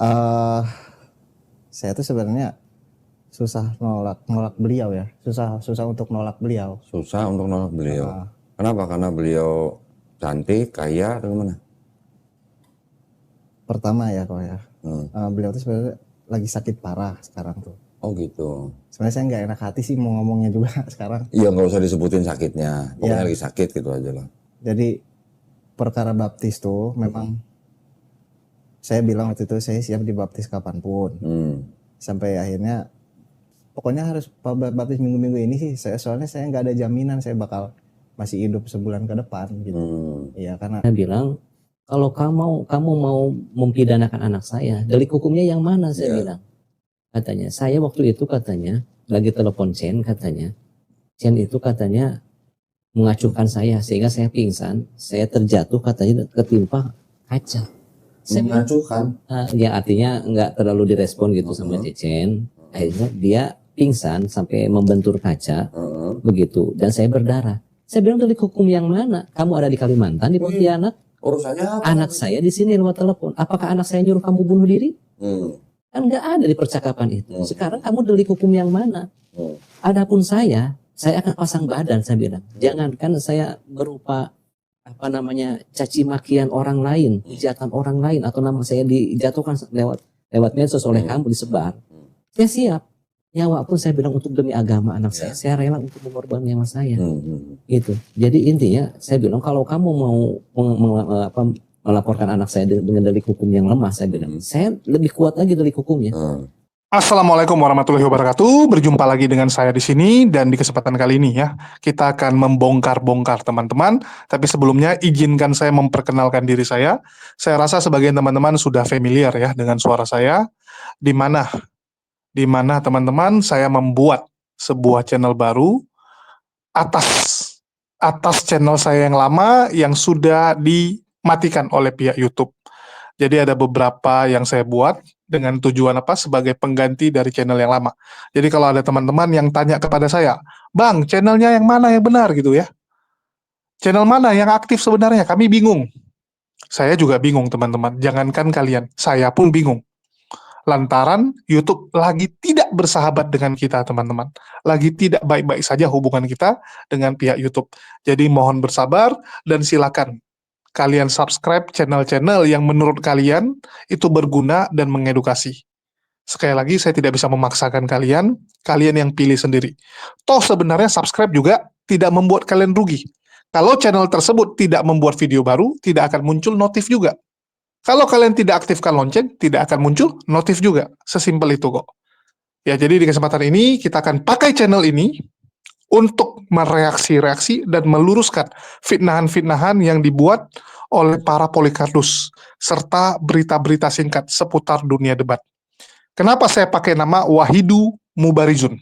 Eh, saya tuh sebenarnya susah nolak beliau ya, susah untuk nolak beliau. Susah untuk nolak beliau. Kenapa? Karena beliau cantik, kaya, atau gimana? Pertama ya kok ya, beliau tuh sebenarnya lagi sakit parah sekarang tuh. Oh gitu. Sebenarnya saya nggak enak hati sih mau ngomongnya juga sekarang. Iya, nggak usah disebutin sakitnya. Pokoknya Ya, lagi sakit gitu aja lah. jadi perkara baptis tuh memang saya bilang waktu itu saya siap dibaptis kapanpun. Sampai akhirnya pokoknya harus baptis minggu-minggu ini sih. Soalnya saya nggak ada jaminan saya bakal masih hidup sebulan ke depan gitu. Iya, karena Saya bilang, kalau kamu mau mempidanakan anak saya, delik hukumnya yang mana? Saya bilang. Katanya, saya waktu itu katanya lagi telepon Chen, katanya Chen itu katanya mengacuhkan saya sehingga saya pingsan, saya terjatuh katanya ketimpa kaca. Saya Mengacuhkan? Ya artinya nggak terlalu direspon gitu sama Chen. Akhirnya dia pingsan sampai membentur kaca, begitu. Dan saya berdarah. Saya bilang, delik hukum yang mana? Kamu ada di Kalimantan, di Pontianak. Urusannya apa? Anak saya di sini lewat telepon. Apakah anak saya nyuruh kamu bunuh diri? Kan nggak ada di percakapan itu. Sekarang kamu delik hukum yang mana? Adapun saya akan pasang badan, saya bilang. Jangankan saya berupa caci makian orang lain, hujatan orang lain, atau nama saya dijatuhkan lewat medsos oleh kamu, disebar. Saya siap. Nyawa pun saya bilang untuk demi agama anak saya rela untuk mengorbankan nyawa saya. Gitu. Jadi intinya saya bilang, kalau kamu mau melaporkan anak saya dengan delik hukum yang lemah, saya bilang, saya lebih kuat lagi delik hukumnya. Assalamualaikum warahmatullahi wabarakatuh. Berjumpa lagi dengan saya di sini, dan di kesempatan kali ini ya, kita akan membongkar-bongkar teman-teman. Tapi sebelumnya izinkan saya memperkenalkan diri saya. Saya rasa sebagian teman-teman sudah familiar ya dengan suara saya. Di mana teman-teman, saya membuat sebuah channel baru atas channel saya yang lama yang sudah dimatikan oleh pihak YouTube. Jadi ada beberapa yang saya buat dengan tujuan apa? Sebagai pengganti dari channel yang lama. Jadi kalau ada teman-teman yang tanya kepada saya, "Bang, channelnya yang mana yang benar?" gitu ya. Channel mana yang aktif sebenarnya? Kami bingung. Saya juga bingung, teman-teman. Jangankan kalian, saya pun bingung. Lantaran YouTube lagi tidak bersahabat dengan kita, teman-teman. Lagi tidak baik-baik saja hubungan kita dengan pihak YouTube. Jadi mohon bersabar dan silakan kalian subscribe channel-channel yang menurut kalian itu berguna dan mengedukasi. Sekali lagi, saya tidak bisa memaksakan kalian yang pilih sendiri. Toh sebenarnya subscribe juga tidak membuat kalian rugi. Kalau channel tersebut tidak membuat video baru, tidak akan muncul notif juga. Kalau kalian tidak aktifkan lonceng, tidak akan muncul notif juga. Sesimpel itu kok. Ya, jadi di kesempatan ini kita akan pakai channel ini untuk mereaksi-reaksi dan meluruskan fitnahan-fitnahan yang dibuat oleh para Polycardus, serta berita-berita singkat seputar dunia debat. Kenapa saya pakai nama Wahidu Mubarizun?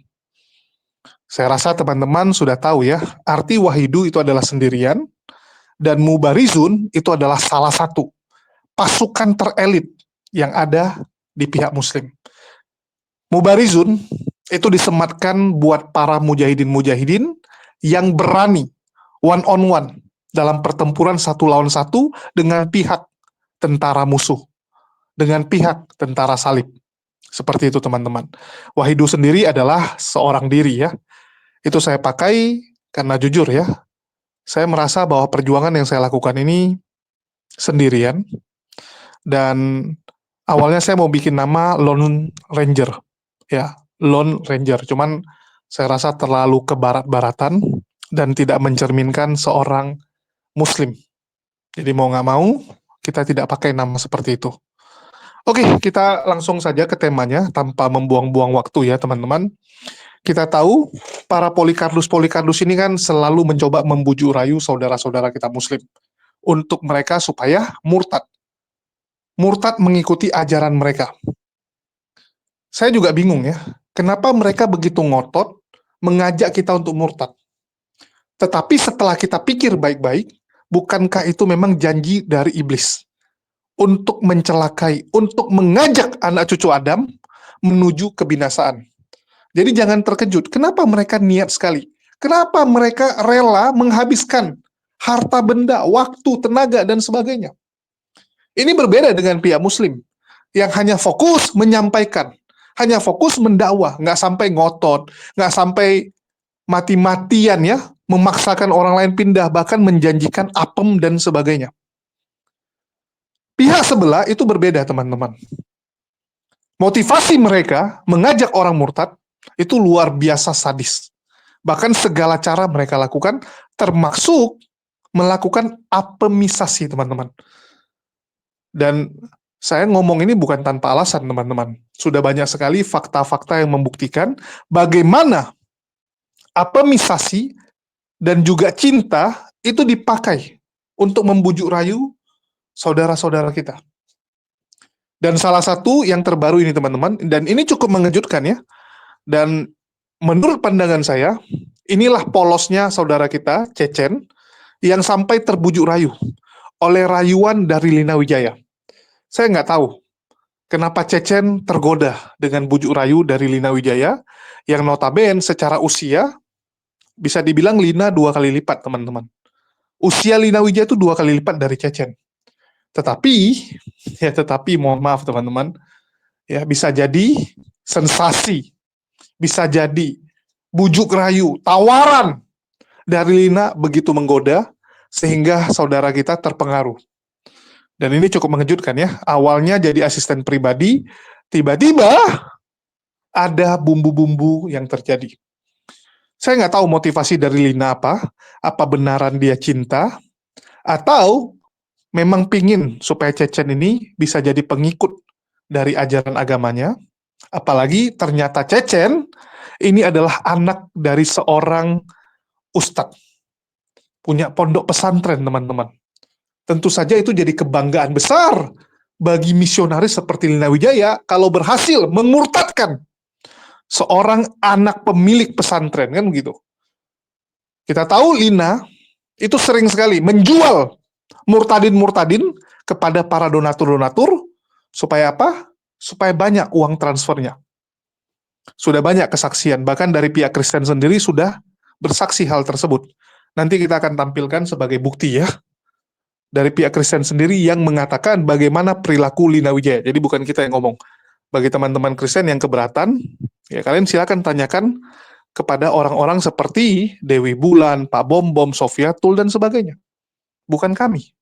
Saya rasa teman-teman sudah tahu ya, arti Wahidu itu adalah sendirian, dan Mubarizun itu adalah salah satu pasukan terelit yang ada di pihak Muslim. Mubarizun itu disematkan buat para mujahidin-mujahidin yang berani one on one dalam pertempuran 1 lawan 1 dengan pihak tentara musuh, dengan pihak tentara salib. Seperti itu, teman-teman. Wahidu sendiri adalah seorang diri ya. Itu saya pakai karena jujur ya, saya merasa bahwa perjuangan yang saya lakukan ini sendirian, dan awalnya saya mau bikin nama Lone Ranger ya, Lone Ranger, cuman saya rasa terlalu kebarat-baratan dan tidak mencerminkan seorang Muslim. Jadi mau nggak mau, kita tidak pakai nama seperti itu. Oke, kita langsung saja ke temanya tanpa membuang-buang waktu ya, teman-teman. Kita tahu para Polycardus ini kan selalu mencoba membujuk rayu saudara-saudara kita Muslim untuk mereka supaya murtad mengikuti ajaran mereka. Saya juga bingung ya, kenapa mereka begitu ngotot mengajak kita untuk murtad. Tetapi setelah kita pikir baik-baik, bukankah itu memang janji dari iblis untuk mencelakai, untuk mengajak anak cucu Adam menuju kebinasaan? Jadi jangan terkejut, kenapa mereka niat sekali? Kenapa mereka rela menghabiskan harta benda, waktu, tenaga, dan sebagainya? Ini berbeda dengan pihak Muslim. yang hanya fokus menyampaikan, hanya fokus mendakwah, nggak sampai ngotot, nggak sampai mati-matian ya, memaksakan orang lain pindah, bahkan menjanjikan apem dan sebagainya. Pihak sebelah itu berbeda, teman-teman. Motivasi mereka mengajak orang murtad itu luar biasa sadis. Bahkan segala cara mereka lakukan, termasuk melakukan apemisasi, teman-teman. Dan saya ngomong ini bukan tanpa alasan, teman-teman. Sudah banyak sekali fakta-fakta yang membuktikan bagaimana apemisasi dan juga cinta itu dipakai untuk membujuk rayu saudara-saudara kita. Dan salah satu yang terbaru ini, teman-teman, dan ini cukup mengejutkan ya. Dan menurut pandangan saya, inilah polosnya saudara kita, Cecen, yang sampai terbujuk rayu oleh rayuan dari Lina Wijaya. Saya nggak tahu kenapa Cecen tergoda dengan bujuk rayu dari Lina Wijaya, yang notabene secara usia bisa dibilang Lina 2 kali lipat, teman-teman. Usia Lina Wijaya itu 2 kali lipat dari Cecen. Tetapi mohon maaf teman-teman, ya bisa jadi sensasi, bisa jadi bujuk rayu, tawaran dari Lina begitu menggoda sehingga saudara kita terpengaruh. Dan ini cukup mengejutkan ya. Awalnya jadi asisten pribadi, tiba-tiba ada bumbu-bumbu yang terjadi. Saya nggak tahu motivasi dari Lina apa benaran dia cinta, atau memang pingin supaya Cecen ini bisa jadi pengikut dari ajaran agamanya. Apalagi ternyata Cecen ini adalah anak dari seorang ustadz, punya pondok pesantren, teman-teman. Tentu saja itu jadi kebanggaan besar bagi misionaris seperti Lina Wijaya kalau berhasil memurtadkan seorang anak pemilik pesantren, kan begitu. Kita tahu Lina itu sering sekali menjual murtadin-murtadin kepada para donatur-donatur, supaya apa? Supaya banyak uang transfernya. Sudah banyak kesaksian, bahkan dari pihak Kristen sendiri sudah bersaksi hal tersebut. Nanti kita akan tampilkan sebagai bukti ya, dari pihak Kristen sendiri yang mengatakan bagaimana perilaku Lina Wijaya. Jadi bukan kita yang ngomong. Bagi teman-teman Kristen yang keberatan, ya kalian silakan tanyakan kepada orang-orang seperti Dewi Bulan, Pak Bom, Sofiatul, dan sebagainya. Bukan kami.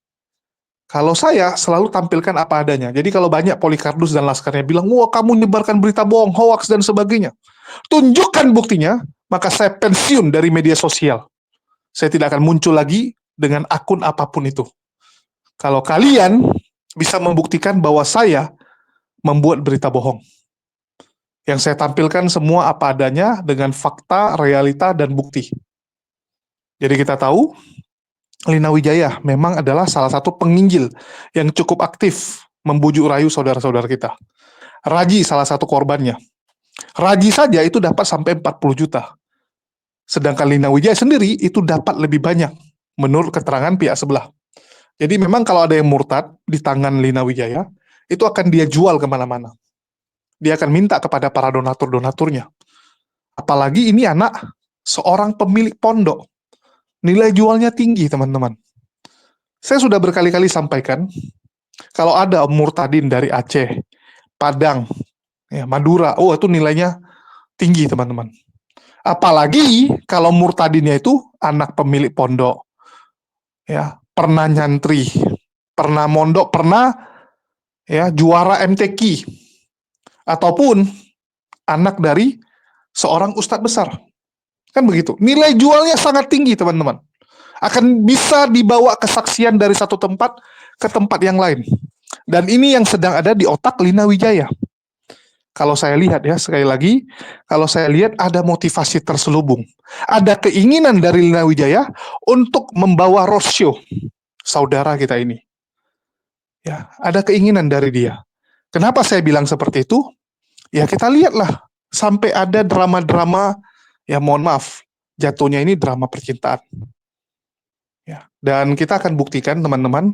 Kalau saya selalu tampilkan apa adanya. Jadi kalau banyak Polikardus dan laskarnya bilang, wah kamu menyebarkan berita bohong, hoax, dan sebagainya. Tunjukkan buktinya, maka saya pensiun dari media sosial. Saya tidak akan muncul lagi dengan akun apapun itu. Kalau kalian bisa membuktikan bahwa saya membuat berita bohong. Yang saya tampilkan semua apa adanya dengan fakta, realita, dan bukti. Jadi kita tahu, Lina Wijaya memang adalah salah satu penginjil yang cukup aktif membujuk rayu saudara-saudara kita. Raji salah satu korbannya. Raji saja itu dapat sampai 40 juta. Sedangkan Lina Wijaya sendiri itu dapat lebih banyak menurut keterangan pihak sebelah. Jadi memang kalau ada yang murtad di tangan Lina Wijaya, itu akan dia jual kemana-mana. Dia akan minta kepada para donatur-donaturnya. Apalagi ini anak seorang pemilik pondok. Nilai jualnya tinggi, teman-teman. Saya sudah berkali-kali sampaikan, kalau ada murtadin dari Aceh, Padang, ya, Madura, oh itu nilainya tinggi, teman-teman. Apalagi kalau murtadinnya itu anak pemilik pondok. Ya, pernah nyantri, pernah mondok, pernah ya juara MTQ, ataupun anak dari seorang ustadz besar. Kan begitu. Nilai jualnya sangat tinggi, teman-teman. Akan bisa dibawa kesaksian dari satu tempat ke tempat yang lain. Dan ini yang sedang ada di otak Lina Wijaya. Kalau saya lihat ya, sekali lagi, kalau saya lihat ada motivasi terselubung. Ada keinginan dari Lina Wijaya untuk membawa roadshow saudara kita ini. Ya, ada keinginan dari dia. Kenapa saya bilang seperti itu? Ya kita lihatlah, sampai ada drama-drama, ya mohon maaf, jatuhnya ini drama percintaan. Ya, dan kita akan buktikan teman-teman,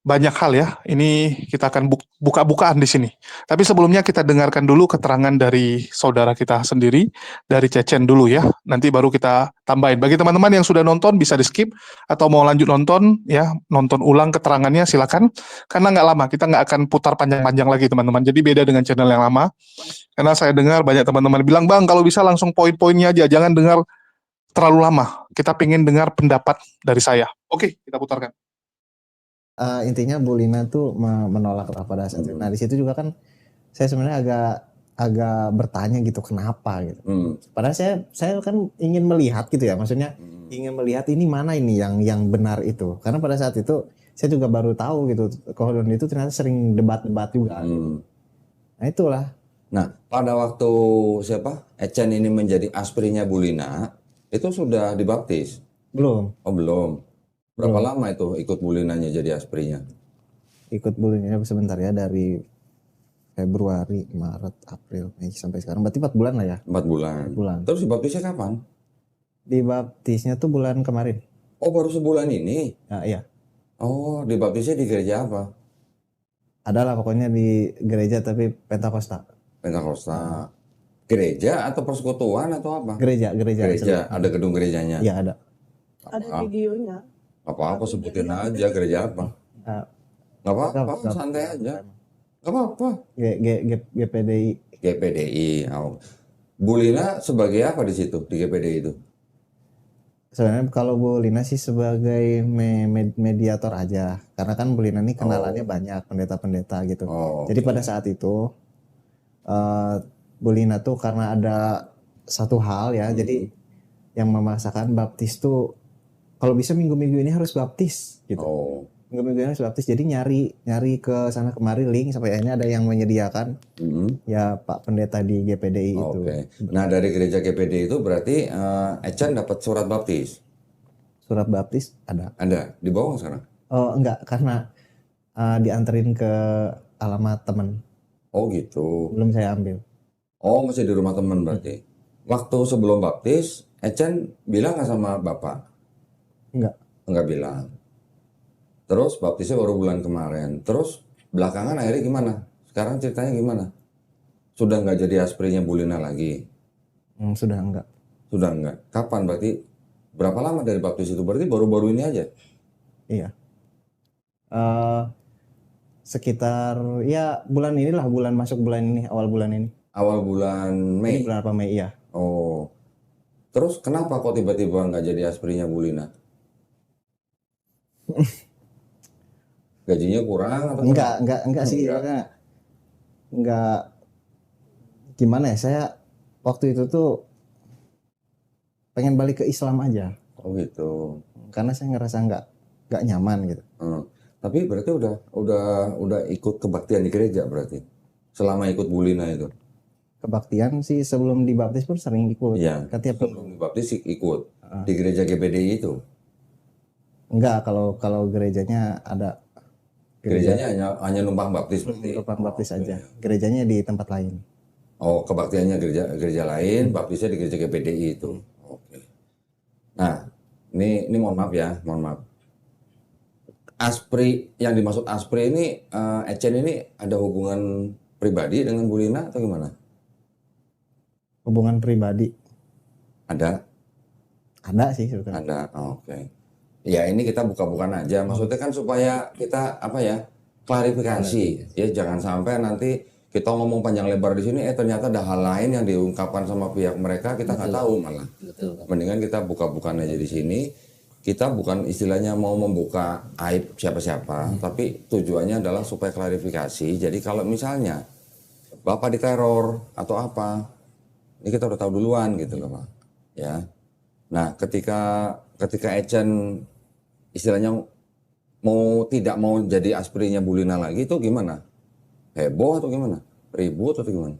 banyak hal ya. Ini kita akan buka-bukaan di sini. Tapi sebelumnya kita dengarkan dulu keterangan dari saudara kita sendiri, dari Cecen dulu ya. Nanti baru kita tambahin. Bagi teman-teman yang sudah nonton bisa di skip atau mau lanjut nonton ya, nonton ulang keterangannya silakan. Karena nggak lama, kita nggak akan putar panjang-panjang lagi teman-teman. Jadi beda dengan channel yang lama. Karena saya dengar banyak teman-teman bilang, "Bang, kalau bisa langsung poin-poinnya aja, jangan dengar terlalu lama. Kita pengen dengar pendapat dari saya." Oke, kita putarkan. Intinya Bu Lina tuh menolak lah pada saat itu. Nah di situ juga kan saya sebenarnya agak bertanya gitu kenapa gitu. Padahal saya kan ingin melihat gitu ya, maksudnya ingin melihat ini mana ini yang benar itu. Karena pada saat itu saya juga baru tahu gitu Kohodon itu ternyata sering debat-debat juga. Gitu. Nah itulah. Nah, pada waktu Ecen ini menjadi asprinya Bu Lina, itu sudah dibaptis? Belum. Oh belum. Berapa lama itu ikut Bu Linanya jadi asprinya? Ikut Bu Linanya sebentar ya, dari Februari, Maret, April, Mei sampai sekarang. Berarti 4 bulan lah ya. 4 bulan. 4 bulan. Terus dibaptisnya kapan? Dibaptisnya tuh bulan kemarin. Oh baru sebulan ini? Nah, iya. Oh dibaptisnya di gereja apa? Adalah pokoknya di gereja tapi Pentakosta. Pentakosta. Gereja atau persekutuan atau apa? Gereja. Ada gedung gerejanya? Iya ada. Ada videonya. Apa-apa sebutin aja gereja apa? Gak apa-apa, santai aja. Gak apa-apa. GPDI. GPDI. Oh. Bu Lina sebagai apa di situ, di GPDI itu? Sebenarnya kalau Bu Lina sih sebagai mediator aja. Karena kan Bu Lina ini kenalannya banyak, pendeta-pendeta gitu. Jadi pada saat itu Bu Lina tuh karena ada satu hal ya, jadi yang memaksakan baptis tuh kalau bisa minggu-minggu ini harus baptis gitu. Minggu-minggu ini harus baptis. Jadi nyari ke sana kemari link sampai akhirnya ada yang menyediakan ya Pak Pendeta di GPDI itu. Nah dari gereja GPDI itu berarti Ecen dapat surat baptis? Surat baptis ada. Ada? Di bawah sekarang? Oh enggak, karena dianterin ke alamat teman. Oh gitu. Belum saya ambil. Oh masih di rumah teman berarti. Waktu sebelum baptis Ecen bilang nggak sama Bapak? Enggak bilang. Terus baptisnya baru bulan kemarin. Terus belakangan akhirnya gimana? Sekarang ceritanya gimana? Sudah nggak jadi asprinya Bu Lina lagi? Sudah enggak. Sudah enggak. Kapan berarti? Berapa lama dari baptis itu? Berarti baru-baru ini aja? Iya. Sekitar ya bulan inilah, masuk bulan ini, awal bulan ini. Awal bulan Mei? Ini bulan apa Mei ya. Oh. Terus kenapa kok tiba-tiba nggak jadi asprinya Bu Lina? Gajinya kurang atau enggak sih, enggak gimana ya, saya waktu itu tuh pengen balik ke Islam aja. Oh gitu. Karena saya ngerasa enggak nyaman gitu. Tapi berarti udah ikut kebaktian di gereja berarti selama ikut Bu Lina itu? Kebaktian sih sebelum dibaptis pun sering ikut. Iya. Sebelum dibaptis ikut di gereja GPDI itu? Enggak, kalau gerejanya ada. Gerejanya hanya numpang baptis berarti? Numpang baptis aja. Gerejanya di tempat lain. Oh, kebaktiannya gereja lain, baptisnya di gereja GPDI itu. Oke. Nah, ini mohon maaf ya, mohon maaf. Aspri, yang dimaksud Aspri ini, Ecen ini ada hubungan pribadi dengan Bu Lina atau gimana? Hubungan pribadi? Ada? Ada sih sebetulnya. Ada, oke. Ya ini kita buka-bukaan aja, maksudnya kan supaya kita klarifikasi, ya jangan sampai nanti kita ngomong panjang lebar di sini, ternyata ada hal lain yang diungkapkan sama pihak mereka kita nggak tahu malah. Mendingan kita buka-bukaan aja di sini. Kita bukan istilahnya mau membuka aib siapa-siapa, tapi tujuannya adalah supaya klarifikasi. Jadi kalau misalnya Bapak diteror atau apa, ini kita udah tahu duluan gitu loh Pak. Ya. Nah ketika Ecen istilahnya tidak mau jadi asprinya Bu Lina lagi itu gimana? Heboh atau gimana? Ribut atau gimana?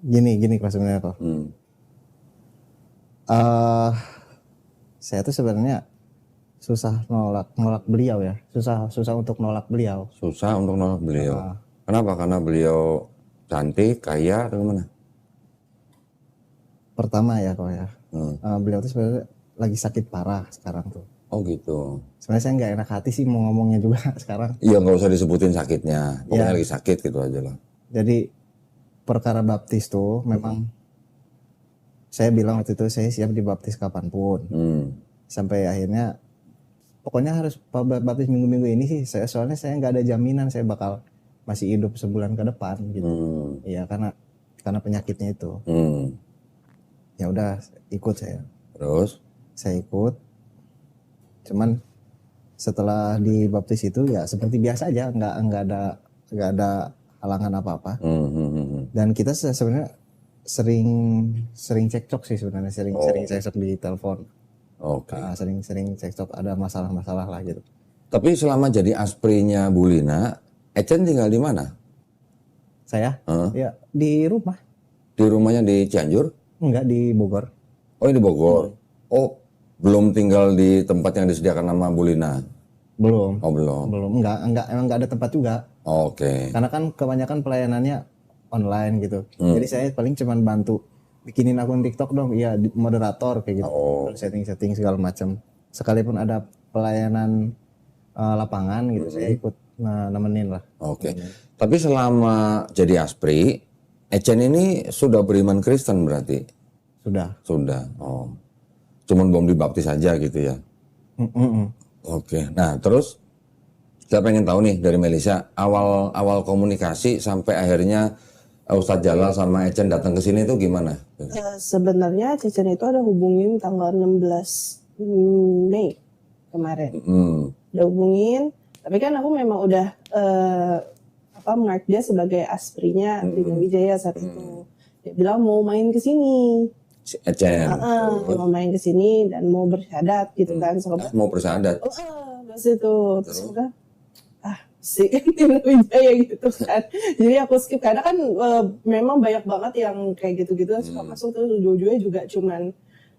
Gini Pak sebenarnya Pak. Saya tuh sebenarnya susah nolak beliau ya. Susah untuk nolak beliau. Susah untuk nolak beliau. Kenapa? Karena beliau cantik, kaya atau gimana? Pertama ya kok ya. Beliau tuh sebenarnya lagi sakit parah sekarang tuh. Oh gitu. Sebenarnya saya nggak enak hati sih mau ngomongnya juga sekarang. Iya nggak usah disebutin sakitnya. Pokoknya Iya. lagi sakit gitu aja lah. Jadi perkara baptis tuh memang saya bilang waktu itu saya siap dibaptis kapanpun. Sampai akhirnya pokoknya harus baptis minggu-minggu ini sih. Soalnya saya nggak ada jaminan saya bakal masih hidup sebulan ke depan gitu. Iya karena penyakitnya itu. Ya udah ikut saya. Terus? Saya ikut. Cuman setelah dibaptis itu ya seperti biasa aja, nggak ada halangan apa-apa. Dan kita sebenarnya sering cekcok sih sebenarnya, sering cekcok di telepon. Oke. Sering cekcok, ada masalah-masalah lah gitu. Tapi selama jadi asprinya Bu Lina, Ecen tinggal di mana? Saya ya di rumah, Di rumahnya di Cianjur? enggak di Bogor. Oh ini di Bogor. Oh belum tinggal di tempat yang disediakan nama Bu Lina? Belum. Oh belum. Enggak emang enggak ada tempat juga. Oke. Karena kan kebanyakan pelayanannya online gitu. Jadi saya paling cuman bantu bikinin akun TikTok dong, iya moderator kayak gitu. Terus setting-setting segala macam. Sekalipun ada pelayanan lapangan gitu, saya ikut nemenin lah. Oke. Tapi selama jadi aspri, Ecen ini sudah beriman Kristen berarti? Sudah. Sudah. Oh. Cuman belum dibaptis aja gitu ya. Oke. Nah, terus saya pengen tahu nih dari Melisa, awal komunikasi sampai akhirnya Ustadz Jalal sama Ecen datang ke sini itu gimana? Sebenarnya Cecen itu ada hubungin tanggal 16 Mei kemarin. Udah hubungin, tapi kan aku memang udah mark dia sebagai asprinya Lina Wijaya saat itu. Dia bilang mau main ke sini. Si Ecen. Mau main ke sini dan mau bersyahadat gitu kan. Mau bersyahadat. Terus itu terus udah si Lina Wijaya gitu kan. Jadi aku skip karena kan memang banyak banget yang kayak gitu-gitu suka masuk terus ujung-ujungnya juga cuman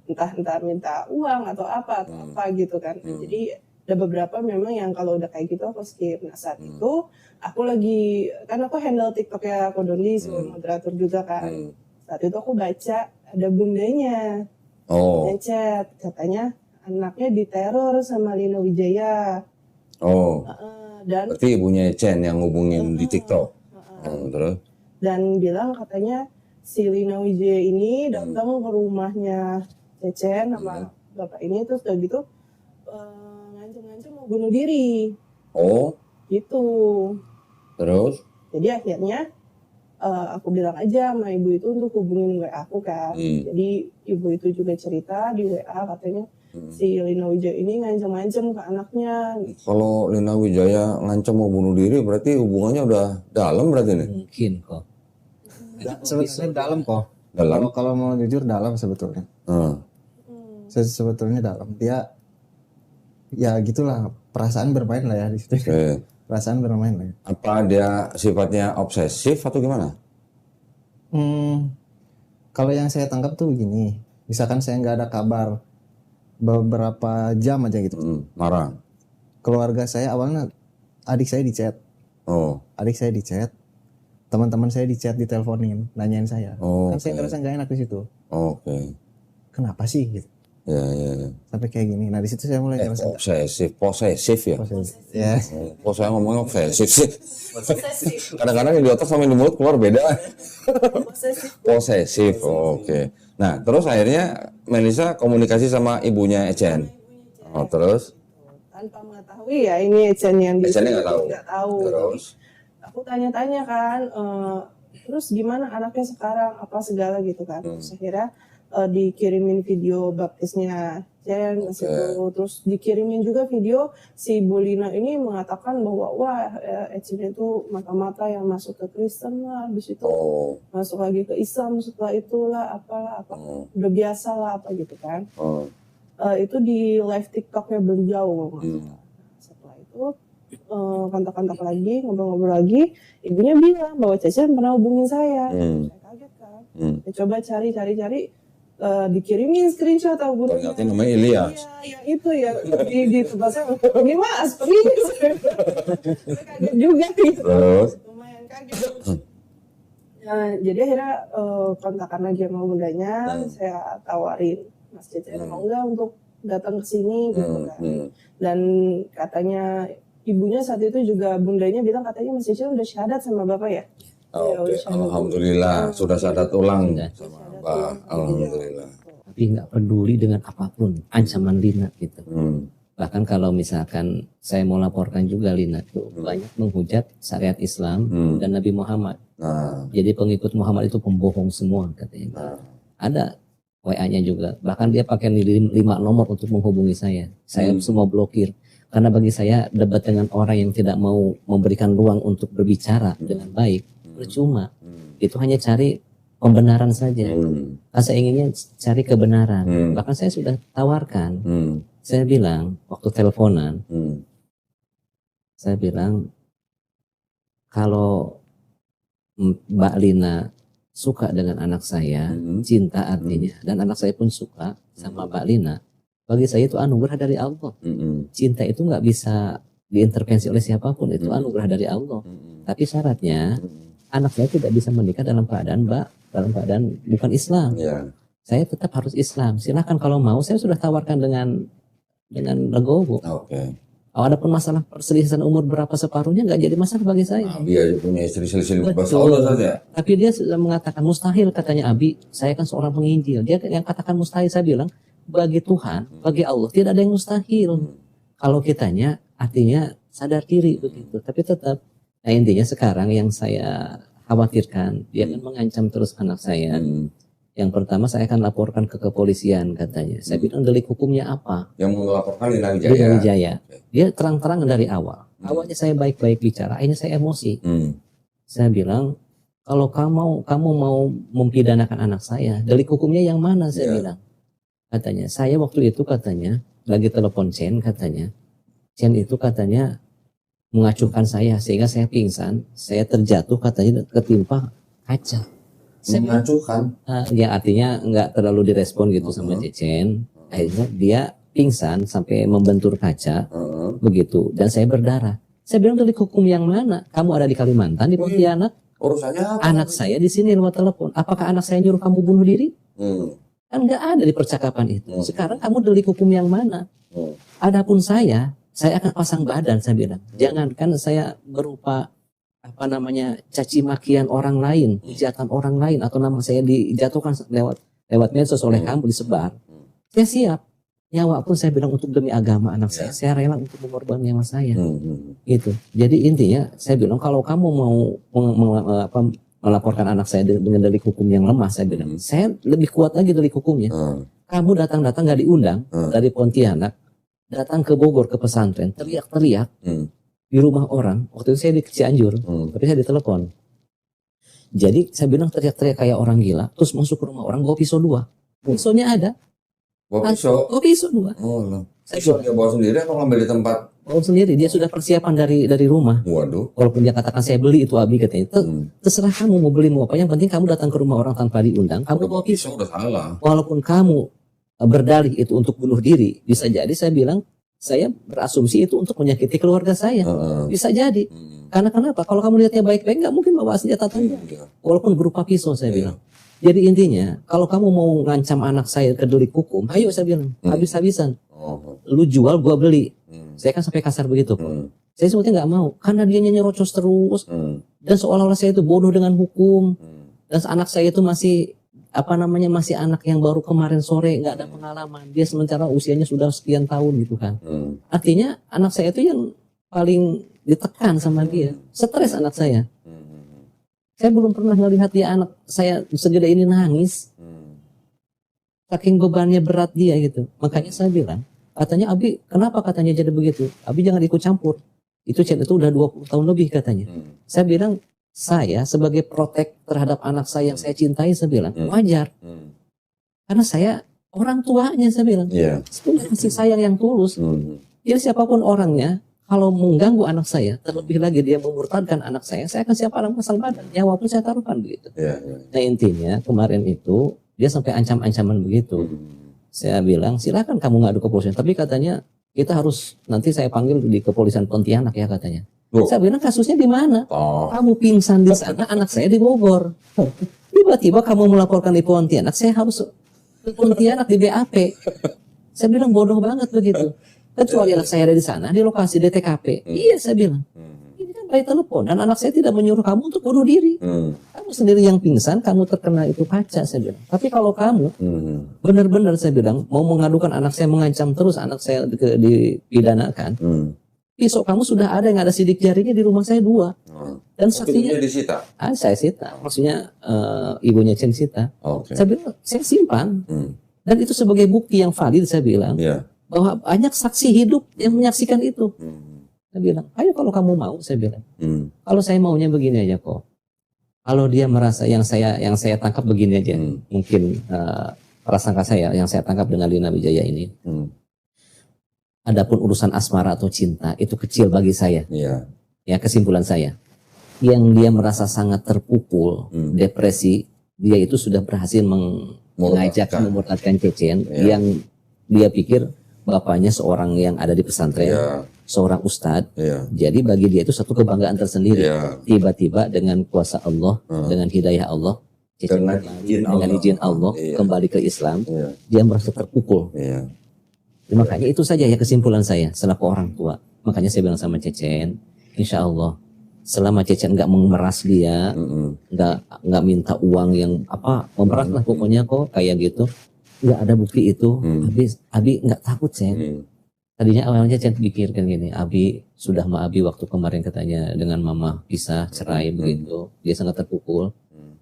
entah minta uang atau apa gitu kan. Jadi ada beberapa memang yang kalau udah kayak gitu aku skip. Nah saat itu aku lagi kan aku handle TikToknya Kodondi sebagai moderator juga kan. Saat itu aku baca ada bundanya yang chat katanya anaknya diteror sama Lina Wijaya. Dan berarti ibunya Ecen yang ngubungin di TikTok. Terus? Dan bilang katanya si Lina Wijaya ini datang ke rumahnya Cecen sama bapak ini terus udah gitu ngancam-ngancam mau bunuh diri. Gitu. Terus? Jadi akhirnya aku bilang aja sama ibu itu untuk hubungin WA aku kan. Jadi ibu itu juga cerita di WA katanya si Lina Wijaya ini ngancam-ngancam ke anaknya. Kalau Lina Wijaya ngancam mau bunuh diri berarti hubungannya udah dalam berarti nih? Mungkin kok. Sebetulnya dalam kok. Dalam? Kalau mau jujur dalam sebetulnya. Sebetulnya dalam. Dia ya gitulah, perasaan bermain lah ya di situ. Perasaan bermain lah. Apa dia sifatnya obsesif atau gimana? Kalau yang saya tangkap tuh begini, misalkan saya nggak ada kabar beberapa jam aja gitu. Marah. Keluarga saya awalnya adik saya di chat. Adik saya di chat. Teman-teman saya di chat, diteleponin, nanyain saya. Kan saya ngerasa nggak enak di situ. Kenapa sih gitu? Ya. Sampai kayak gini. Nah di situ saya mulai ngerasa posesif ya. Ya. Kok saya ngomongnya obsesif sih? Kadang-kadang yang di otak sama yang di mulut keluar beda. Posesif. Oke. Nah terus akhirnya Melisa komunikasi sama ibunya Ecen. Terus? Tanpa mengetahui ya ini Ecen yang Ecennya nggak tahu. Terus? Aku tanya-tanya kan, terus gimana anaknya sekarang apa segala gitu kan. Terus akhirnya dikirimin video baptisnya Jen terus dikirimin juga video si Bu Lina ini mengatakan bahwa wah Ecen itu mata-mata yang masuk ke Kristen lah, habis itu masuk lagi ke Islam setelah itulah apalah udah biasa lah apa gitu kan. Itu di live TikToknya beliau. Setelah itu kontak-kontak lagi, ngobrol-ngobrol lagi, ibunya bilang bahwa Cecen pernah hubungin saya. Saya kaget kan. Saya coba cari, dikirimin screenshot atau burung. Ternyata namanya Ilyas. Iya, yang itu ya di tempat saya. Ini mah aspri. Kaget juga gitu. Terus? Lumayan kaget. Nah, jadi akhirnya kontakan lagi sama bundanya, saya tawarin Mas Cecen mau enggak untuk datang ke sini gitu kan. Dan katanya ibunya saat itu juga bundanya bilang katanya Mas Cecil udah syahadat sama bapak ya. Ya, Oke, udah syahadat. alhamdulillah sudah syahadat ulang Sudah. sama Abah. Alhamdulillah. Tapi nggak peduli dengan apapun ancaman Lina gitu. Bahkan kalau misalkan saya mau laporkan juga Lina tuh banyak menghujat syariat Islam dan Nabi Muhammad. Nah, Jadi pengikut Muhammad itu pembohong semua katanya. Ada WA-nya juga. Bahkan dia pakai 5 nomor untuk menghubungi saya. Saya semua blokir. Karena bagi saya debat dengan orang yang tidak mau memberikan ruang untuk berbicara dengan baik percuma. Itu hanya cari pembenaran saja. Saya inginnya cari kebenaran. Bahkan saya sudah tawarkan. Saya bilang waktu teleponan, saya bilang kalau Mbak Lina suka dengan anak saya, cinta artinya, dan anak saya pun suka sama Mbak Lina, bagi saya itu anugerah dari Allah. Cinta itu nggak bisa diintervensi oleh siapapun, itu anugerah dari Allah. Tapi syaratnya anak saya tidak bisa menikah dalam keadaan dalam keadaan bukan Islam. Saya tetap harus Islam. Silahkan kalau mau, saya sudah tawarkan dengan legowo. oke. Ada pun masalah perselisihan umur berapa separuhnya nggak jadi masalah bagi saya. Abi aja punya istri selisih 15 Betul. tahun saja. Tapi dia sudah mengatakan mustahil, katanya Abi. Saya kan seorang penginjil. Dia yang katakan mustahil, saya bilang bagi Tuhan, bagi Allah tidak ada yang mustahil. Kalau kitanya artinya sadar diri begitu. Tapi tetap, nah intinya sekarang yang saya khawatirkan dia akan mengancam terus anak saya. Yang pertama saya akan laporkan ke kepolisian katanya. Saya bilang delik hukumnya apa? Yang melaporkan Lina Lina Wijaya. Wijaya. Dia terang-terangan dari awal. Awalnya saya baik-baik bicara, akhirnya saya emosi. Saya bilang, kalau kamu mau mempidanakan anak saya, delik hukumnya yang mana? Saya bilang. Katanya, saya waktu itu katanya lagi telepon Chen katanya. Chen itu katanya mengacuhkan saya sehingga saya pingsan, saya terjatuh katanya ketimpa kaca. Saya Mengacuhkan. ya artinya nggak terlalu direspon gitu sama Cecen. Akhirnya dia pingsan sampai membentur kaca begitu dan saya berdarah. Saya bilang delik hukum yang mana? Kamu ada di Kalimantan, di Pontianak. Urusannya apa? Anak saya di sini lewat telepon. Apakah anak saya nyuruh kamu bunuh diri? Kan nggak ada di percakapan itu. Sekarang kamu delik hukum yang mana? Adapun saya akan pasang badan, saya bilang. Jangankan saya berupa caci makian orang lain, hujatan orang lain, atau nama saya dijatuhkan lewat medsos oleh kamu disebar. Saya siap. Nyawa pun saya bilang untuk demi agama anak saya rela untuk mengorbankan nyawa saya. Gitu. Jadi intinya saya bilang kalau kamu mau melaporkan anak saya dengan delik hukum yang lemah, saya bilang saya lebih kuat lagi delik hukumnya. Kamu datang nggak diundang dari Pontianak, datang ke Bogor ke pesantren, teriak-teriak di rumah orang. Waktu itu saya di Cianjur, tapi saya ditelepon. Jadi saya bilang teriak-teriak kayak orang gila, terus masuk ke rumah orang bawa pisau 2. Pisaunya ada. Bawa pisau. Bawa pisau 2. Pisau dia bawa sendiri atau ngambil di tempat? Bawa sendiri. Dia sudah persiapan dari rumah. Waduh. Walaupun dia katakan saya beli itu Abi katanya. Terserah kamu mau beli mau apa. Yang penting kamu datang ke rumah orang tanpa diundang. Kamu bawa pisau. Udah salah. Walaupun kamu berdalih itu untuk bunuh diri, bisa jadi saya bilang saya berasumsi itu untuk menyakiti keluarga saya. Bisa jadi. Karena kenapa? Kalau kamu lihatnya baik-baik, nggak mungkin bawa senjata tajam. Walaupun berupa pisau, saya bilang. Jadi intinya, kalau kamu mau ngancam anak saya ke delik hukum, ayo saya bilang, habis-habisan. Lu jual, gua beli. Saya kan sampai kasar begitu. Saya sebetulnya nggak mau. Karena dia nyerocos terus. Dan seolah-olah saya itu bodoh dengan hukum. Dan anak saya itu masih masih anak yang baru kemarin sore, nggak ada pengalaman. Dia sementara usianya sudah sekian tahun gitu kan. Artinya anak saya itu yang paling ditekan sama dia. Stres anak saya. Saya belum pernah melihat dia anak saya segede ini nangis. Saking bebannya berat dia gitu. Makanya saya bilang, katanya Abi, kenapa katanya jadi begitu? Abi jangan ikut campur. Itu udah 20 tahun lebih katanya. Saya bilang, saya sebagai protek terhadap anak saya yang saya cintai, saya bilang wajar. Karena saya orang tuanya, saya bilang. Sebenarnya kasih sayang yang tulus. Jadi siapapun orangnya, kalau mengganggu anak saya, terlebih lagi dia memurtadkan anak saya akan siapa orang pasang badan. Nyawa pun saya taruhkan begitu. Nah intinya kemarin itu dia sampai ancam-ancaman begitu. Saya bilang silakan kamu ngadu ke kepolisian. Tapi katanya kita harus nanti saya panggil di kepolisian Pontianak ya katanya. Saya bilang kasusnya di mana? Kamu pingsan di sana, anak saya di Bogor. Tiba-tiba kamu melaporkan di Pontianak, saya harus ke Pontianak di BAP. Saya bilang bodoh banget begitu. Kecuali anak saya ada di sana, di lokasi di TKP. Iya, saya bilang. Ini kan by telepon, dan anak saya tidak menyuruh kamu untuk bunuh diri. Kamu sendiri yang pingsan, kamu terkena itu kaca, saya bilang. Tapi kalau kamu benar-benar, saya bilang, mau mengadukan anak saya, mengancam terus anak saya dipidanakan, besok kamu sudah ada yang ada sidik jarinya di rumah saya 2. Dan saksinya disita. saya sita, maksudnya ibunya Chen sita. Oke. Saya bilang, saya simpan. Dan itu sebagai bukti yang valid, saya bilang. Iya. Bahwa banyak saksi hidup yang menyaksikan itu. Saya bilang, ayo kalau kamu mau, saya bilang. Kalau saya maunya begini aja kok. Kalau dia merasa yang saya tangkap begini aja, mungkin prasangka saya yang saya tangkap dengan Lina Wijaya ini. Adapun urusan asmara atau cinta itu kecil bagi saya. Iya. Ya, kesimpulan saya. Yang dia merasa sangat terpukul, depresi, dia itu sudah berhasil mengajak memurtadkan Cecen yang dia pikir bapaknya seorang yang ada di pesantren, seorang ustadz. Jadi bagi dia itu satu kebanggaan tersendiri. Tiba-tiba dengan kuasa Allah, dengan hidayah Allah, Dengan izin Allah kembali ke Islam, dia merasa terpukul. Makanya itu saja ya kesimpulan saya selaku orang tua. Makanya saya bilang sama Cecen, insya Allah selama Cecen nggak memeras dia, nggak minta uang yang memeras lah pokoknya kok kayak gitu. Nggak ada bukti itu. Abi nggak takut, Cen. Tadinya awalnya Cen pikirkan gini, Abi sudah sama Abi waktu kemarin katanya dengan mama pisah, cerai begitu. Dia sangat terpukul.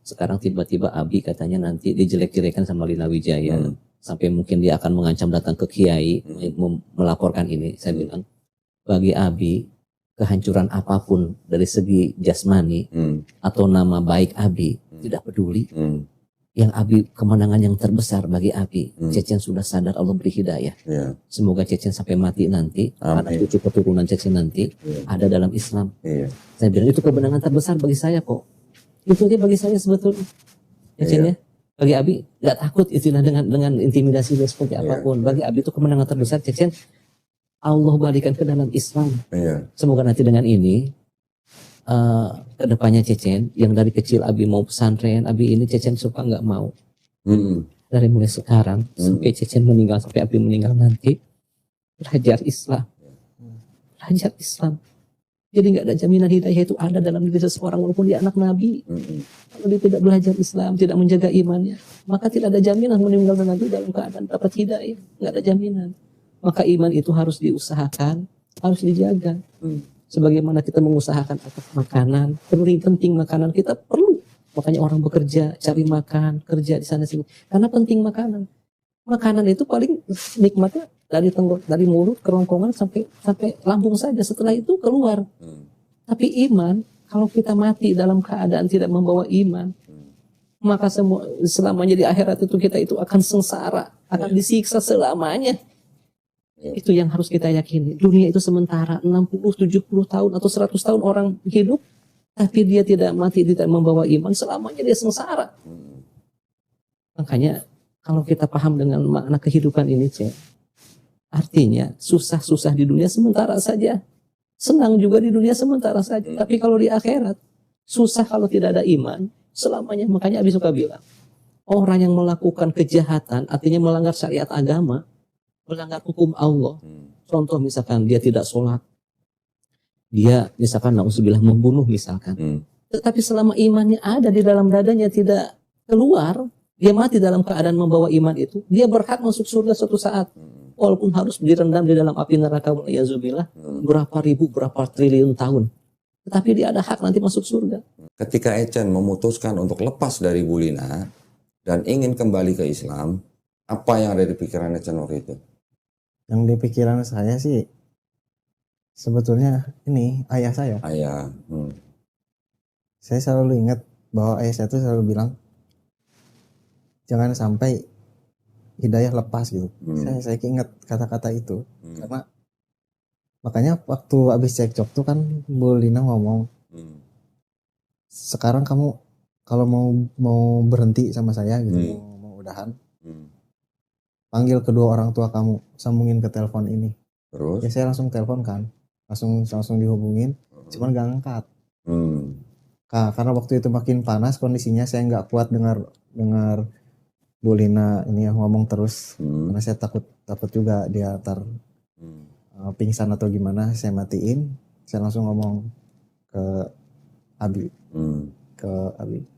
Sekarang tiba-tiba Abi katanya nanti dijelek-jelekan sama Lina Wijaya. Sampai mungkin dia akan mengancam datang ke Kiai, melaporkan ini. Saya bilang, bagi Abi, kehancuran apapun dari segi jasmani atau nama baik Abi, tidak peduli. Yang Abi, kemenangan yang terbesar bagi Abi, Cecen sudah sadar Allah beri hidayah. Semoga Cecen sampai mati nanti, anak cucu keturunan Cecen nanti ada dalam Islam. Saya bilang itu kemenangan terbesar bagi saya kok. Itu dia bagi saya sebetulnya. Cecen ya. Bagi Abi nggak takut istilah dengan intimidasi dan seperti apapun. Bagi Abi itu kemenangan terbesar Cecen Allah balikan ke dalam Islam. Semoga nanti dengan ini kedepannya Cecen yang dari kecil Abi mau pesantren, Abi ini Cecen suka nggak mau. Dari mulai sekarang sampai Cecen meninggal, sampai Abi meninggal nanti belajar Islam, belajar Islam. Jadi nggak ada jaminan hidayah itu ada dalam diri seseorang walaupun dia anak Nabi. Kalau dia tidak belajar Islam, tidak menjaga imannya, maka tidak ada jaminan meninggal nanti dalam keadaan dapat hidayah. Nggak ada jaminan. Maka iman itu harus diusahakan, harus dijaga. Sebagaimana kita mengusahakan atas makanan, penting makanan kita perlu. Makanya orang bekerja, cari makan, kerja di sana sini. Karena penting makanan. Makanan itu paling nikmatnya dari mulut, kerongkongan sampai lambung saja. Setelah itu keluar. Tapi iman, kalau kita mati dalam keadaan tidak membawa iman, maka selamanya di akhirat itu kita itu akan sengsara, akan disiksa selamanya. Itu yang harus kita yakini. Dunia itu sementara 60, 70 tahun atau 100 tahun orang hidup, tapi dia tidak mati, tidak membawa iman, selamanya dia sengsara. Makanya kalau kita paham dengan makna kehidupan ini, artinya susah-susah di dunia sementara saja. Senang juga di dunia sementara saja. Tapi kalau di akhirat, susah kalau tidak ada iman, selamanya. Makanya Abi suka bilang, orang yang melakukan kejahatan, artinya melanggar syariat agama, melanggar hukum Allah. Contoh misalkan dia tidak sholat, dia misalkan na'udzubillah membunuh misalkan. Tetapi selama imannya ada di dalam dadanya tidak keluar, dia mati dalam keadaan membawa iman itu, dia berhak masuk surga suatu saat. Walaupun harus direndam di dalam api neraka, waliyadzubillah, berapa ribu, berapa triliun tahun. Tetapi dia ada hak nanti masuk surga. Ketika Ecen memutuskan untuk lepas dari Bu Lina dan ingin kembali ke Islam, apa yang ada di pikiran Ecen waktu itu? Yang di pikiran saya sih sebetulnya ini ayah saya. Ayah. Saya selalu ingat bahwa ayah saya itu selalu bilang, jangan sampai hidayah lepas gitu. Saya ingat kata-kata itu. Karena makanya waktu habis cekcok tuh kan Bu Lina ngomong, sekarang kamu kalau mau berhenti sama saya gitu, mau udahan, panggil kedua orang tua kamu, sambungin ke telepon ini. Terus? Ya saya langsung telepon kan, langsung dihubungin, cuman gak ngangkat. Karena waktu itu makin panas kondisinya, saya nggak kuat dengar Bu Lina ini yang ngomong terus, karena saya takut juga dia pingsan atau gimana, saya matiin, saya langsung ngomong ke Abi,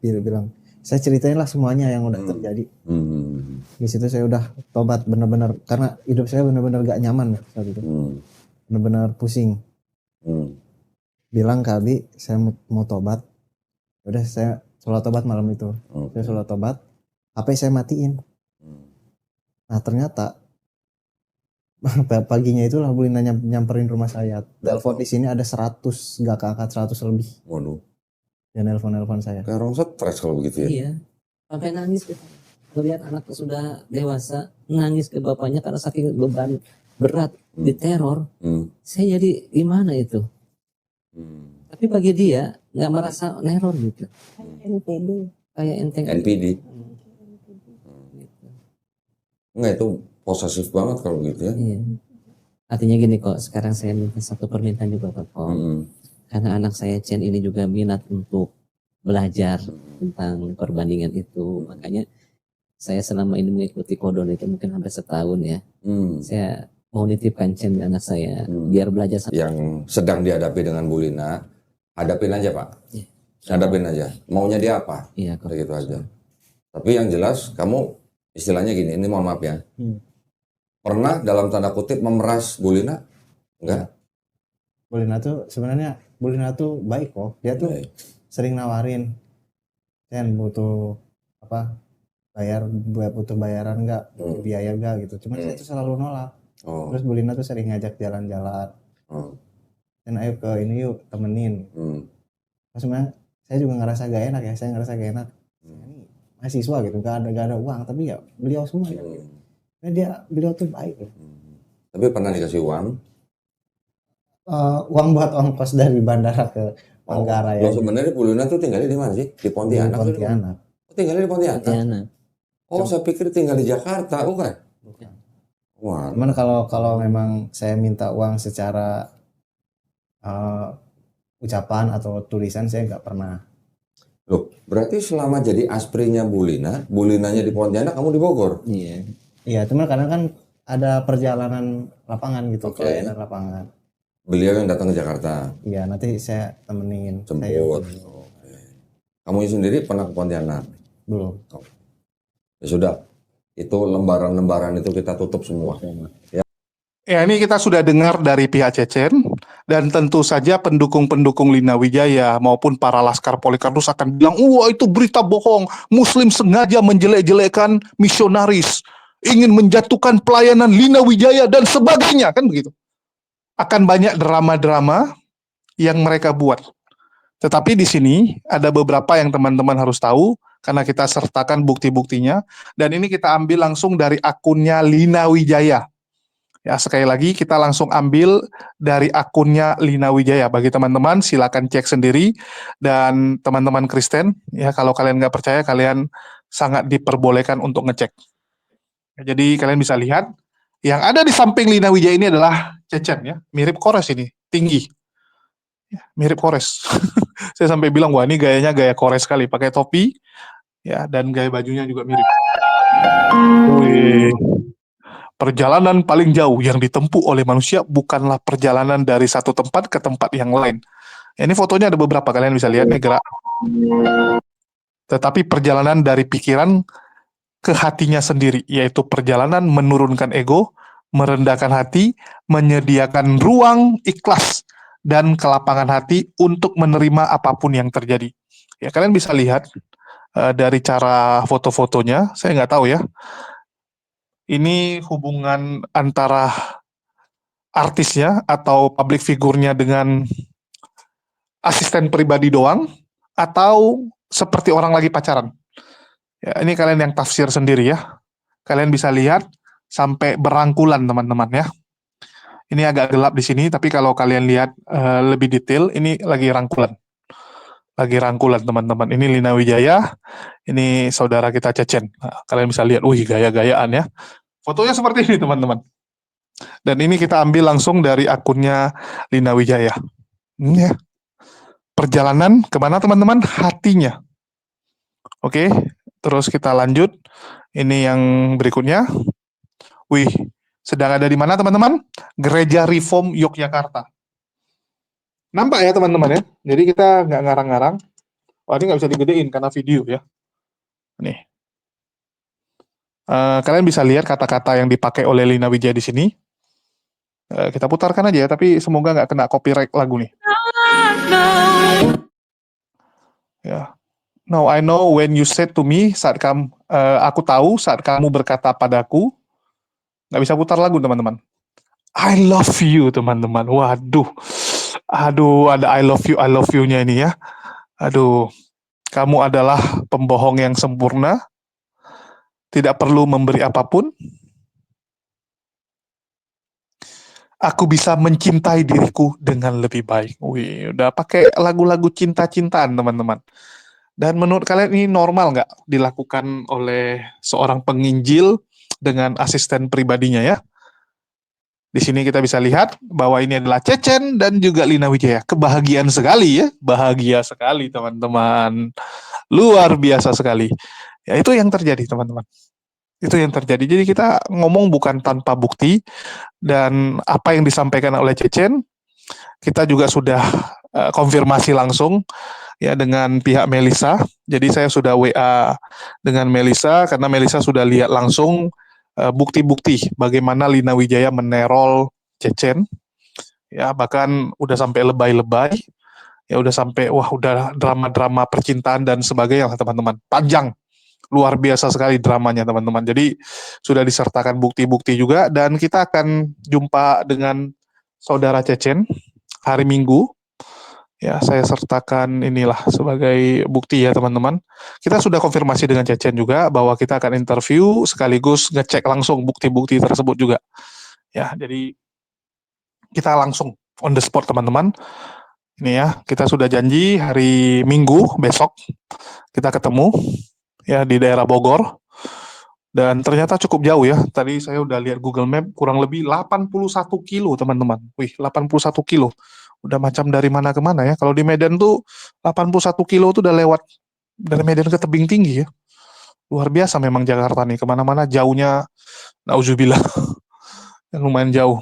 dia bilang, saya ceritain lah semuanya yang udah terjadi. Di situ saya udah tobat bener-bener, karena hidup saya bener-bener gak nyaman saat itu, bener-bener pusing. Bilang ke Abi, saya mau tobat. Udah, saya sholat tobat malam itu. Saya sholat tobat, HP saya matiin. Nah ternyata paginya itulah Bu Lina nyamperin rumah saya. Telepon di sini ada 100, gak keangkat 100 lebih. Waduh. Dia nelpon saya. Kayak orang stres kalau begitu ya. Iya, sampai nangis kita. Melihat anaknya sudah dewasa, nangis ke bapaknya karena saking beban berat diteror. Saya jadi gimana itu? Tapi bagi dia nggak merasa neror gitu. NPD. Kayak enteng. NPD. Enggak, itu posesif banget kalau begitu ya. Iya. Artinya gini kok, sekarang saya minta satu permintaan juga Pak Kom. Karena anak saya Chen ini juga minat untuk belajar tentang perbandingan itu. Makanya saya selama ini mengikuti kodon itu mungkin hampir setahun ya. Saya mau nitipkan Chen anak saya biar belajar yang sedang dihadapi dengan Bu Lina, hadapin aja Pak. Iya. Hadapin aja. Maunya dia apa? Iya kok. Gitu aja. Tapi yang jelas kamu istilahnya gini, ini mohon maaf ya. Pernah dalam tanda kutip memeras Bu Lina? Enggak? Bu Lina tuh sebenarnya baik kok. Dia tuh sering nawarin, Chen butuh apa? Butuh bayaran enggak? Butuh biaya enggak gitu. Cuma saya tuh selalu nolak. Terus Bu Lina tuh sering ngajak jalan-jalan. Dan ayo ke ini yuk, temenin. Sebenarnya saya juga ngerasa gak enak ya. Saya ngerasa gak enak. Ini mahasiswa gitu, gak ada uang. Tapi ya beliau semua ya. Beliau tuh baik loh. Tapi pernah dikasih uang? Uang buat ongkos dari bandara ke Manggarai. Loh, sebenarnya Bu Lina tuh tinggalnya di mana sih? Di Pontianak. Di Pontianak. Tinggalnya di Pontianak? Pontianak. Oh, saya pikir tinggal di Jakarta, bukan? Wah. Cuman kalau memang saya minta uang secara ucapan atau tulisan saya nggak pernah. Loh, berarti selama jadi asprinya Bu Linanya di Pontianak, kamu di Bogor? Iya. Iya, cuman kadang kan ada perjalanan lapangan gitu, pelayanan lapangan. Beliau yang datang ke Jakarta? Iya, nanti saya temenin. Jemput. Kamu sendiri pernah ke Pontianak? Belum. Ya sudah, itu lembaran-lembaran itu kita tutup semua. Ya, ini kita sudah dengar dari pihak Cecen, dan tentu saja pendukung-pendukung Lina Wijaya maupun para Laskar Polikarpus akan bilang, wah itu berita bohong, Muslim sengaja menjelek-jelekan misionaris, ingin menjatuhkan pelayanan Lina Wijaya dan sebagainya, kan begitu. Akan banyak drama-drama yang mereka buat. Tetapi di sini ada beberapa yang teman-teman harus tahu, karena kita sertakan bukti-buktinya, dan ini kita ambil langsung dari akunnya Lina Wijaya. Ya, sekali lagi kita langsung ambil dari akunnya Lina Wijaya. Bagi teman-teman silakan cek sendiri, dan teman-teman Kristen ya kalau kalian nggak percaya kalian sangat diperbolehkan untuk ngecek. Ya, jadi kalian bisa lihat yang ada di samping Lina Wijaya ini adalah Cecen ya, mirip Kores ini, tinggi. Ya, mirip Kores. Saya sampai bilang wah ini gayanya gaya Kores sekali, pakai topi ya dan gaya bajunya juga mirip. Wih. Perjalanan paling jauh yang ditempuh oleh manusia bukanlah perjalanan dari satu tempat ke tempat yang lain. Ini fotonya ada beberapa, kalian bisa lihat nih gerak. Tetapi perjalanan dari pikiran ke hatinya sendiri, yaitu perjalanan menurunkan ego, merendahkan hati, menyediakan ruang ikhlas dan kelapangan hati untuk menerima apapun yang terjadi. Ya, kalian bisa lihat dari cara foto-fotonya, saya nggak tahu ya. Ini hubungan antara artisnya atau public figurnya dengan asisten pribadi doang, atau seperti orang lagi pacaran. Ya, ini kalian yang tafsir sendiri ya. Kalian bisa lihat sampai berangkulan teman-teman ya. Ini agak gelap di sini, tapi kalau kalian lihat lebih detail, ini lagi rangkulan. Lagi rangkulan teman-teman. Ini Lina Wijaya, ini saudara kita Cecen. Nah, kalian bisa lihat, wih gaya-gayaan ya. Fotonya seperti ini teman-teman. Dan ini kita ambil langsung dari akunnya Lina Wijaya. Ini ya. Perjalanan kemana teman-teman? Hatinya. Oke. Terus kita lanjut. Ini yang berikutnya. Wih, sedang ada di mana teman-teman? Gereja Reform Yogyakarta. Nampak ya teman-teman ya? Jadi kita nggak ngarang-ngarang. Oh, ini nggak bisa digedein karena video ya. Nih. Kalian bisa lihat kata-kata yang dipakai oleh Lina Wijaya di sini. Kita putarkan aja ya, tapi semoga nggak kena copyright lagu nih. Ya. No, I know when you said to me, aku tahu saat kamu berkata padaku, nggak bisa putar lagu teman-teman. I love you teman-teman. Waduh, aduh ada I love you-nya ini ya. Aduh, kamu adalah pembohong yang sempurna, tidak perlu memberi apapun. Aku bisa mencintai diriku dengan lebih baik. Wih, udah pakai lagu-lagu cinta-cintaan teman-teman. Dan menurut kalian ini normal nggak dilakukan oleh seorang penginjil dengan asisten pribadinya ya? Di sini kita bisa lihat bahwa ini adalah Cecen dan juga Lina Wijaya. Kebahagiaan sekali ya, bahagia sekali teman-teman. Luar biasa sekali. Ya itu yang terjadi teman-teman. Itu yang terjadi. Jadi kita ngomong bukan tanpa bukti, dan apa yang disampaikan oleh Cecen, kita juga sudah konfirmasi langsung ya dengan pihak Melisa. Jadi saya sudah WA dengan Melisa karena Melisa sudah lihat langsung bukti-bukti bagaimana Lina Wijaya menerol Cecen. Ya bahkan udah sampai lebay-lebay. Ya udah sampai wah udah drama-drama percintaan dan sebagainya lah teman-teman. Panjang. Luar biasa sekali dramanya teman-teman. Jadi sudah disertakan bukti-bukti juga dan kita akan jumpa dengan saudara Cecen hari Minggu. Ya, saya sertakan inilah sebagai bukti ya teman-teman. Kita sudah konfirmasi dengan Cecen juga bahwa kita akan interview sekaligus ngecek langsung bukti-bukti tersebut juga. Ya, jadi kita langsung on the spot teman-teman. Ini ya, kita sudah janji hari Minggu besok kita ketemu ya di daerah Bogor. Dan ternyata cukup jauh ya. Tadi saya udah lihat Google Map kurang lebih 81 kilo teman-teman. Wih, 81 kilo. Udah macam dari mana ke mana ya. Kalau di Medan tuh 81 kilo tuh udah lewat dari Medan ke tebing tinggi ya. Luar biasa memang Jakarta nih. Kemana-mana jauhnya, nauzubillah. Lumayan jauh.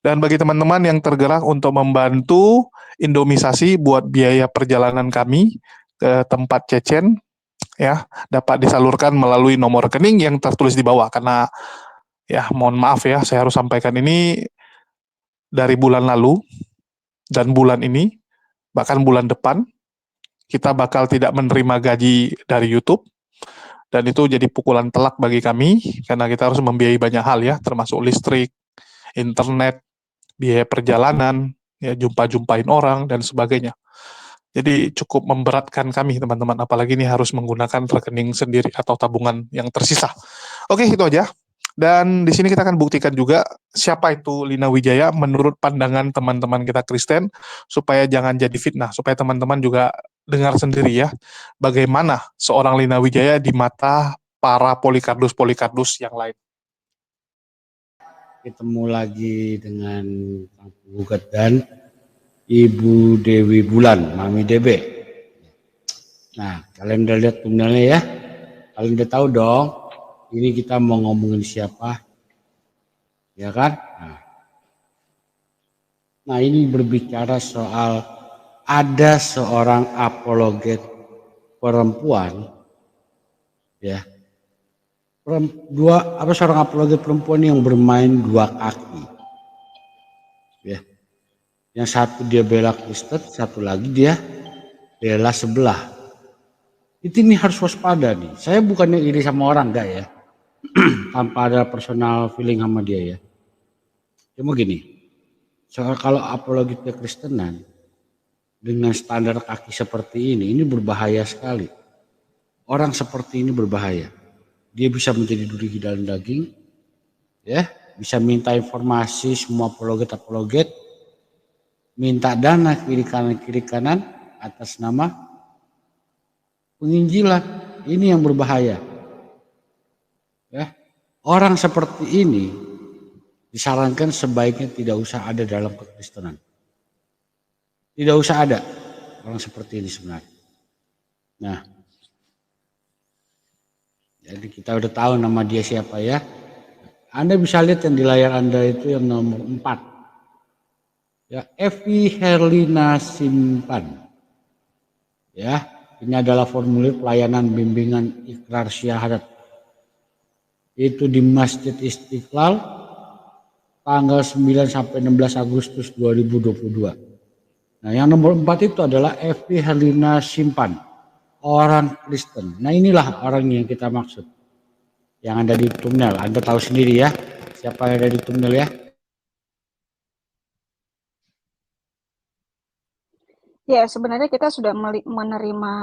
Dan bagi teman-teman yang tergerak untuk membantu Indomisasi buat biaya perjalanan kami ke tempat Cecen, ya dapat disalurkan melalui nomor rekening yang tertulis di bawah. Karena ya mohon maaf ya, saya harus sampaikan ini dari bulan lalu dan bulan ini, bahkan bulan depan kita bakal tidak menerima gaji dari YouTube, dan itu jadi pukulan telak bagi kami karena kita harus membiayai banyak hal ya, termasuk listrik, internet, biaya perjalanan, ya jumpa-jumpain orang dan sebagainya. Jadi cukup memberatkan kami teman-teman, apalagi ini harus menggunakan rekening sendiri atau tabungan yang tersisa. Oke, itu aja. Dan di sini kita akan buktikan juga siapa itu Lina Wijaya menurut pandangan teman-teman kita Kristen, supaya jangan jadi fitnah, supaya teman-teman juga dengar sendiri ya, bagaimana seorang Lina Wijaya di mata para Polikardus yang lain. Ketemu lagi dengan Kang Penggugat dan Ibu Dewi Bulan, Mami DB. Nah, kalian udah lihat thumbnailnya ya? Kalian udah tahu dong, ini kita mau ngomongin siapa? Ya kan? Nah, ini berbicara soal ada seorang apologet perempuan, ya. Seorang apologet perempuan yang bermain dua kaki. Ya. Yang satu dia bela Kristen, satu lagi dia bela sebelah. Ini harus waspada nih. Saya bukannya iri sama orang, enggak ya. Tanpa ada personal feeling sama dia ya. Cuma gini, soal kalau apologi kekristenan dengan standar kaki seperti ini berbahaya sekali. Orang seperti ini berbahaya. Dia bisa menjadi duri dalam daging, ya, bisa minta informasi semua apologet, minta dana kiri kanan atas nama penginjilan. Ini yang berbahaya. Ya, orang seperti ini disarankan sebaiknya tidak usah ada dalam kekristenan. Tidak usah ada. orang seperti ini sebenarnya. Nah, Jadi kita udah tahu nama dia siapa ya. Anda bisa lihat yang di layar Anda itu yang nomor 4. Ya, Evi Herlina Simpan. Ya, ini adalah formulir pelayanan bimbingan ikrar syahadat. Itu di Masjid Istiqlal tanggal 9 sampai 16 Agustus 2022. Nah, yang nomor 4 itu adalah Evi Herlina Simpan, orang Kristen. Nah, inilah orang yang kita maksud. Yang ada di thumbnail. Anda tahu sendiri ya, siapa yang ada di thumbnail ya. Ya, sebenarnya kita sudah menerima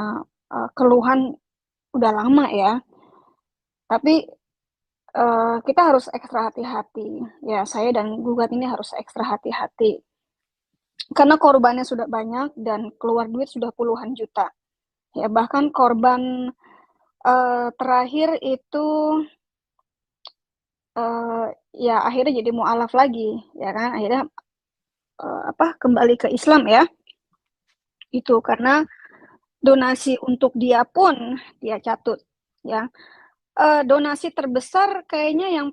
keluhan udah lama ya. Tapi kita harus ekstra hati-hati. Ya, saya dan gugat ini harus ekstra hati-hati. Karena korbannya sudah banyak dan keluar duit sudah puluhan juta. Ya, bahkan korban terakhir itu ya akhirnya jadi mu'alaf lagi, ya kan? Akhirnya kembali ke Islam ya. Itu karena donasi untuk dia pun dia catut ya. Donasi terbesar kayaknya yang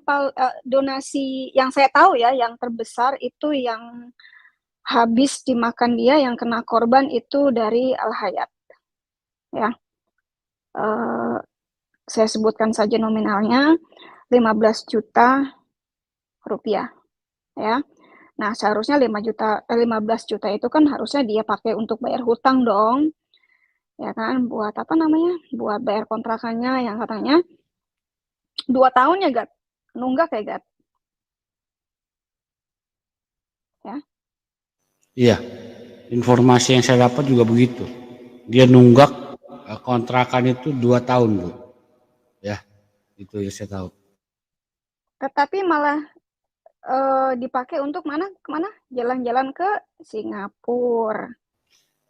donasi yang saya tahu ya, yang terbesar itu yang habis dimakan dia, yang kena korban itu dari Al Hayat ya. Saya sebutkan saja nominalnya 15 juta rupiah ya. Nah, seharusnya 15 juta itu kan harusnya dia pakai untuk bayar hutang dong. Ya kan, buat apa namanya? Buat bayar kontrakannya yang katanya 2 tahun ya, Gat. Nunggak ya, Gat. Ya. Iya, informasi yang saya dapat juga begitu. Dia nunggak kontrakan itu 2 tahun, Bu. Ya, itu yang saya tahu. Tetapi malah dipakai untuk kemana? Jalan-jalan ke Singapura.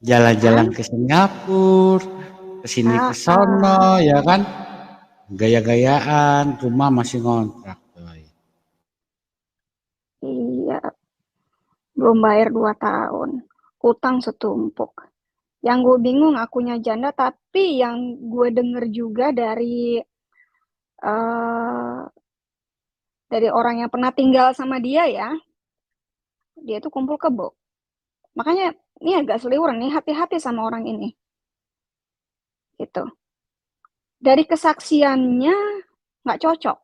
Jalan-jalan ke Singapura, ke sini ke sono, ya kan? Gaya-gayaan, rumah masih ngontrak. Iya, belum bayar 2 tahun. Utang setumpuk. Yang gue bingung akunya janda, tapi yang gue denger juga dari orang yang pernah tinggal sama dia ya, dia tuh kumpul kebo. Makanya ini agak seliuran nih, hati-hati sama orang ini. Gitu. Dari kesaksiannya nggak cocok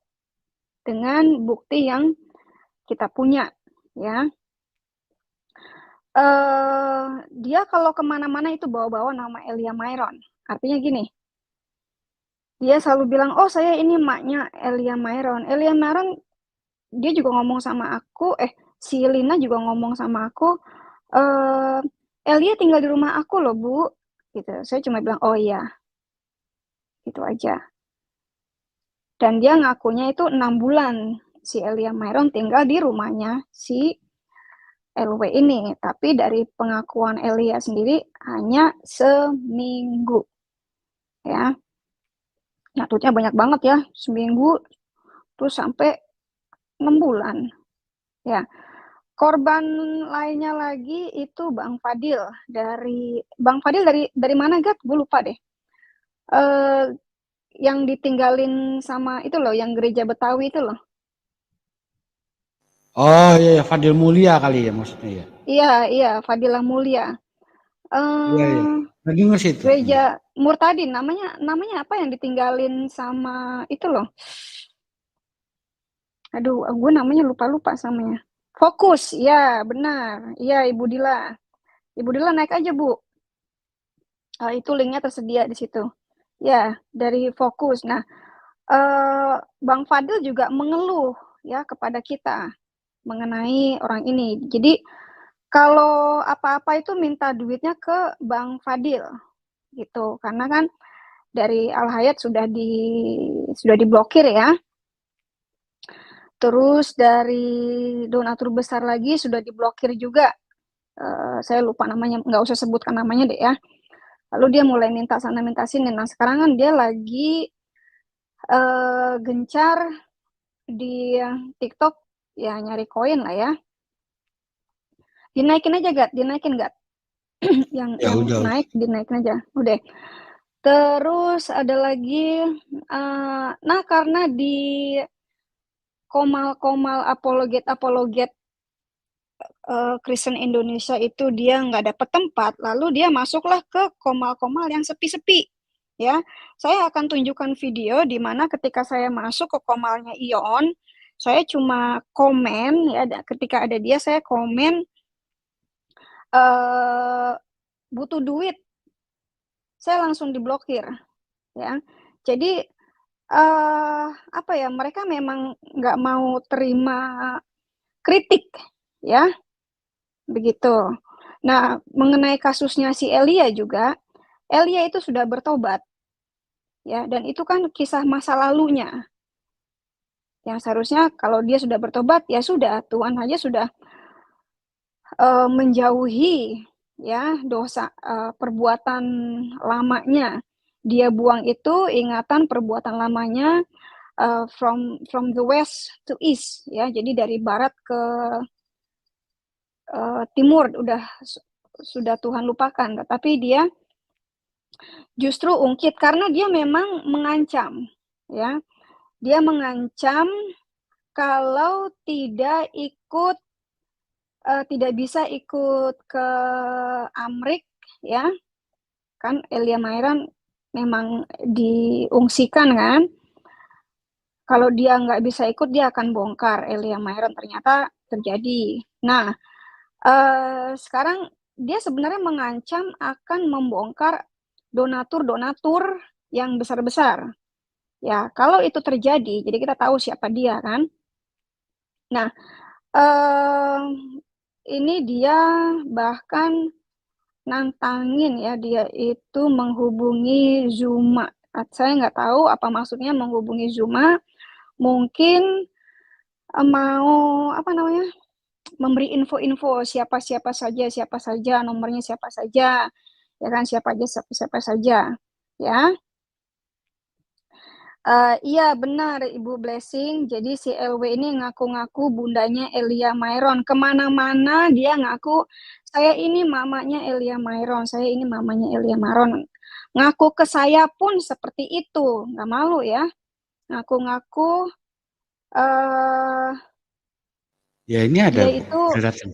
dengan bukti yang kita punya, ya. Dia kalau kemana-mana itu bawa-bawa nama Elia Myron. Artinya gini, dia selalu bilang, oh saya ini maknya Elia Myron. Elia Myron, dia juga ngomong sama aku, si Lina juga ngomong sama aku, Elia tinggal di rumah aku loh Bu. Gitu. Saya cuma bilang, oh iya. Gitu aja. Dan dia ngakunya itu 6 bulan si Elia Myron tinggal di rumahnya si LW ini. Tapi dari pengakuan Elia sendiri hanya seminggu. Ya. Nyatutnya banyak banget ya, seminggu terus sampai 6 bulan. Ya. Korban lainnya lagi itu Bang Fadil dari mana Gat? Gue lupa deh. Yang ditinggalin sama itu loh, yang gereja Betawi itu loh. Oh iya, Fadil Mulia kali ya maksudnya ya. Iya, Fadilah Mulia. Iya. Lagi nggak itu. Gereja Murtadin, namanya apa yang ditinggalin sama itu loh. Aduh, gue namanya lupa samanya. Fokus, ya benar. Iya, Ibu Dila. Ibu Dila naik aja, Bu. Itu linknya tersedia di situ. Ya, dari Fokus. Nah, Bang Fadil juga mengeluh ya kepada kita mengenai orang ini. Jadi kalau apa-apa itu minta duitnya ke Bang Fadil gitu. Karena kan dari Al Hayat sudah diblokir ya. Terus dari donatur besar lagi sudah diblokir juga. Saya lupa namanya, nggak usah sebutkan namanya deh ya. Lalu dia mulai minta sana minta sini. Nah sekarang kan dia lagi gencar di TikTok ya, nyari koin lah ya. Dinaikin aja Gat, dinaikin Gat. yang Ya, udah. naik dinaikin aja. Udah. Terus ada lagi, nah karena di komal-komal apologet Kristen Indonesia itu dia nggak dapat tempat, lalu dia masuklah ke komal-komal yang sepi-sepi. Ya, saya akan tunjukkan video di mana ketika saya masuk ke komalnya Ion, saya cuma komen ya, ketika ada dia saya komen butuh duit, saya langsung diblokir ya. Jadi apa ya, mereka memang nggak mau terima kritik ya, begitu. Nah, mengenai kasusnya si Elia juga, Elia itu sudah bertobat ya, dan itu kan kisah masa lalunya. Yang seharusnya kalau dia sudah bertobat ya sudah, Tuhan aja sudah menjauhi ya dosa perbuatan lamanya. Dia buang itu ingatan perbuatan lamanya from the west to east ya. Jadi dari barat ke timur sudah Tuhan lupakan, tetapi dia justru ungkit karena dia memang mengancam ya. Dia mengancam kalau tidak bisa ikut ke Amrik ya. Kan Elia Mairon memang diungsikan kan. Kalau dia nggak bisa ikut, dia akan bongkar Elia Mairon. Ternyata terjadi. Nah, sekarang dia sebenarnya mengancam akan membongkar donatur-donatur yang besar-besar. Ya, kalau itu terjadi, jadi kita tahu siapa dia kan. Nah, ini dia bahkan nantangin ya, dia itu menghubungi Zuma. Saya nggak tahu apa maksudnya menghubungi Zuma. Mungkin mau apa namanya, memberi info-info siapa saja, nomornya siapa saja, ya kan, siapa saja, ya. Iya benar Ibu Blessing, jadi si LW ini ngaku-ngaku bundanya Elia Mairon, kemana-mana dia ngaku, saya ini mamanya Elia Mairon, saya ini mamanya Elia Mairon, ngaku ke saya pun seperti itu, nggak malu ya, ngaku-ngaku Ya ini ada dia itu, datang.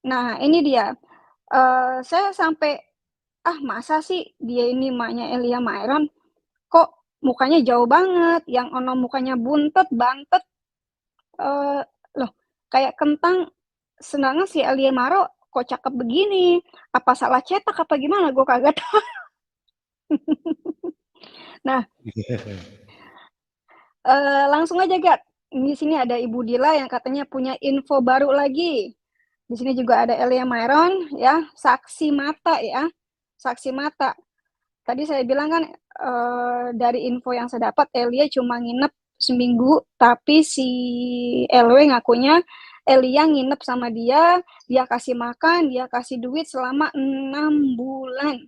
nah ini dia, saya sampai masa sih dia ini maknya Elia Mairon, kok mukanya jauh banget, yang ono mukanya buntet, bantet, loh kayak kentang, sedangkan si Elia Maro kok cakep begini, apa salah cetak apa gimana, gue kagak tahu. Nah, langsung aja Gat, di sini ada Ibu Dila yang katanya punya info baru lagi. Di sini juga ada Elia Mairon ya, saksi mata ya, saksi mata. Tadi saya bilang kan dari info yang saya dapat Elia cuma nginep seminggu, tapi si LW ngakunya Elia nginep sama dia kasih makan, dia kasih duit selama 6 bulan.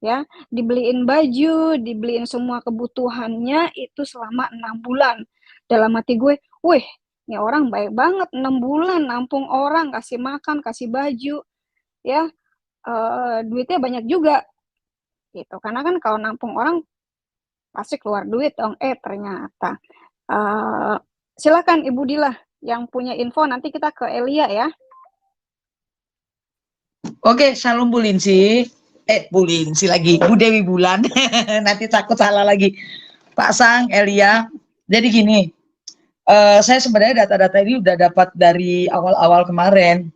Ya, dibeliin baju, dibeliin semua kebutuhannya itu selama 6 bulan. Dalam hati gue, wih, ini orang baik banget, 6 bulan nampung orang, kasih makan, kasih baju, ya, duitnya banyak juga, gitu. Karena kan kalau nampung orang pasti keluar duit dong. Ternyata. Silakan Ibu Dila yang punya info, nanti kita ke Elia ya. Oke, Shalom Bu Linsi. Bu Linsi lagi, Bu Dewi Bulan. Nanti takut salah lagi. Pak Sang, Elia. Jadi gini, saya sebenarnya data-data ini udah dapat dari awal-awal kemarin.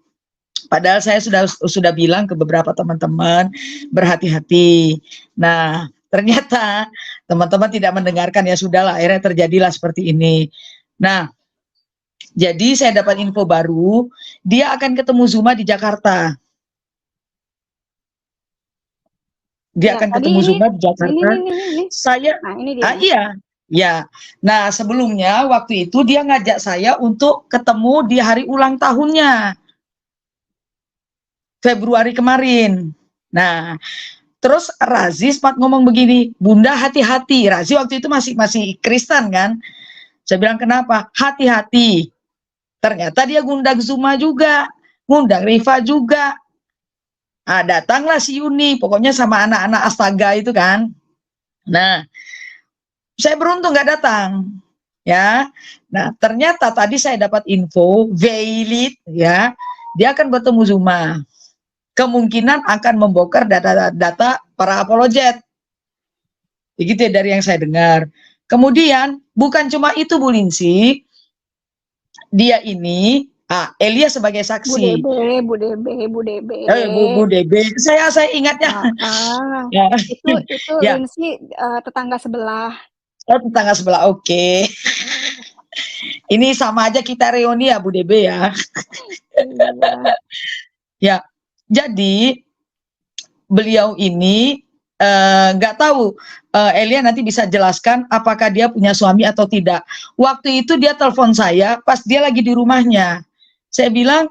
Padahal saya sudah bilang ke beberapa teman-teman, berhati-hati. Nah, ternyata teman-teman tidak mendengarkan, ya sudahlah, akhirnya terjadilah seperti ini. Nah, jadi saya dapat info baru, dia akan ketemu Zuma di Jakarta. Dia akan ketemu Zuma di Jakarta. Ini. Saya, nah, ini dia. Iya, ya. Nah, sebelumnya waktu itu dia ngajak saya untuk ketemu di hari ulang tahunnya, Februari kemarin. Nah, terus Razi sempat ngomong begini, Bunda hati-hati. Razi waktu itu masih Kristen kan. Saya bilang kenapa? Hati-hati. Ternyata dia ngundang Zuma juga, ngundang Riva juga. Datanglah si Yuni, pokoknya sama anak-anak Astaga itu kan. Nah, saya beruntung nggak datang, ya. Nah, ternyata tadi saya dapat info, Veilit, ya, dia akan bertemu Zuma. Kemungkinan akan membongkar data-data para apologet. Begitu ya dari yang saya dengar. Kemudian, bukan cuma itu Bu Linsi, dia ini, Elia sebagai saksi. Bu DB. Bu DB, saya ingatnya. Ya. Itu Ya. Linsi tetangga sebelah. Oh, tetangga sebelah, oke. Ini sama aja kita reuni ya Bu DB ya. Iya. Ya, jadi beliau ini nggak tahu, Elia nanti bisa jelaskan apakah dia punya suami atau tidak. Waktu itu dia telepon saya pas dia lagi di rumahnya. Saya bilang,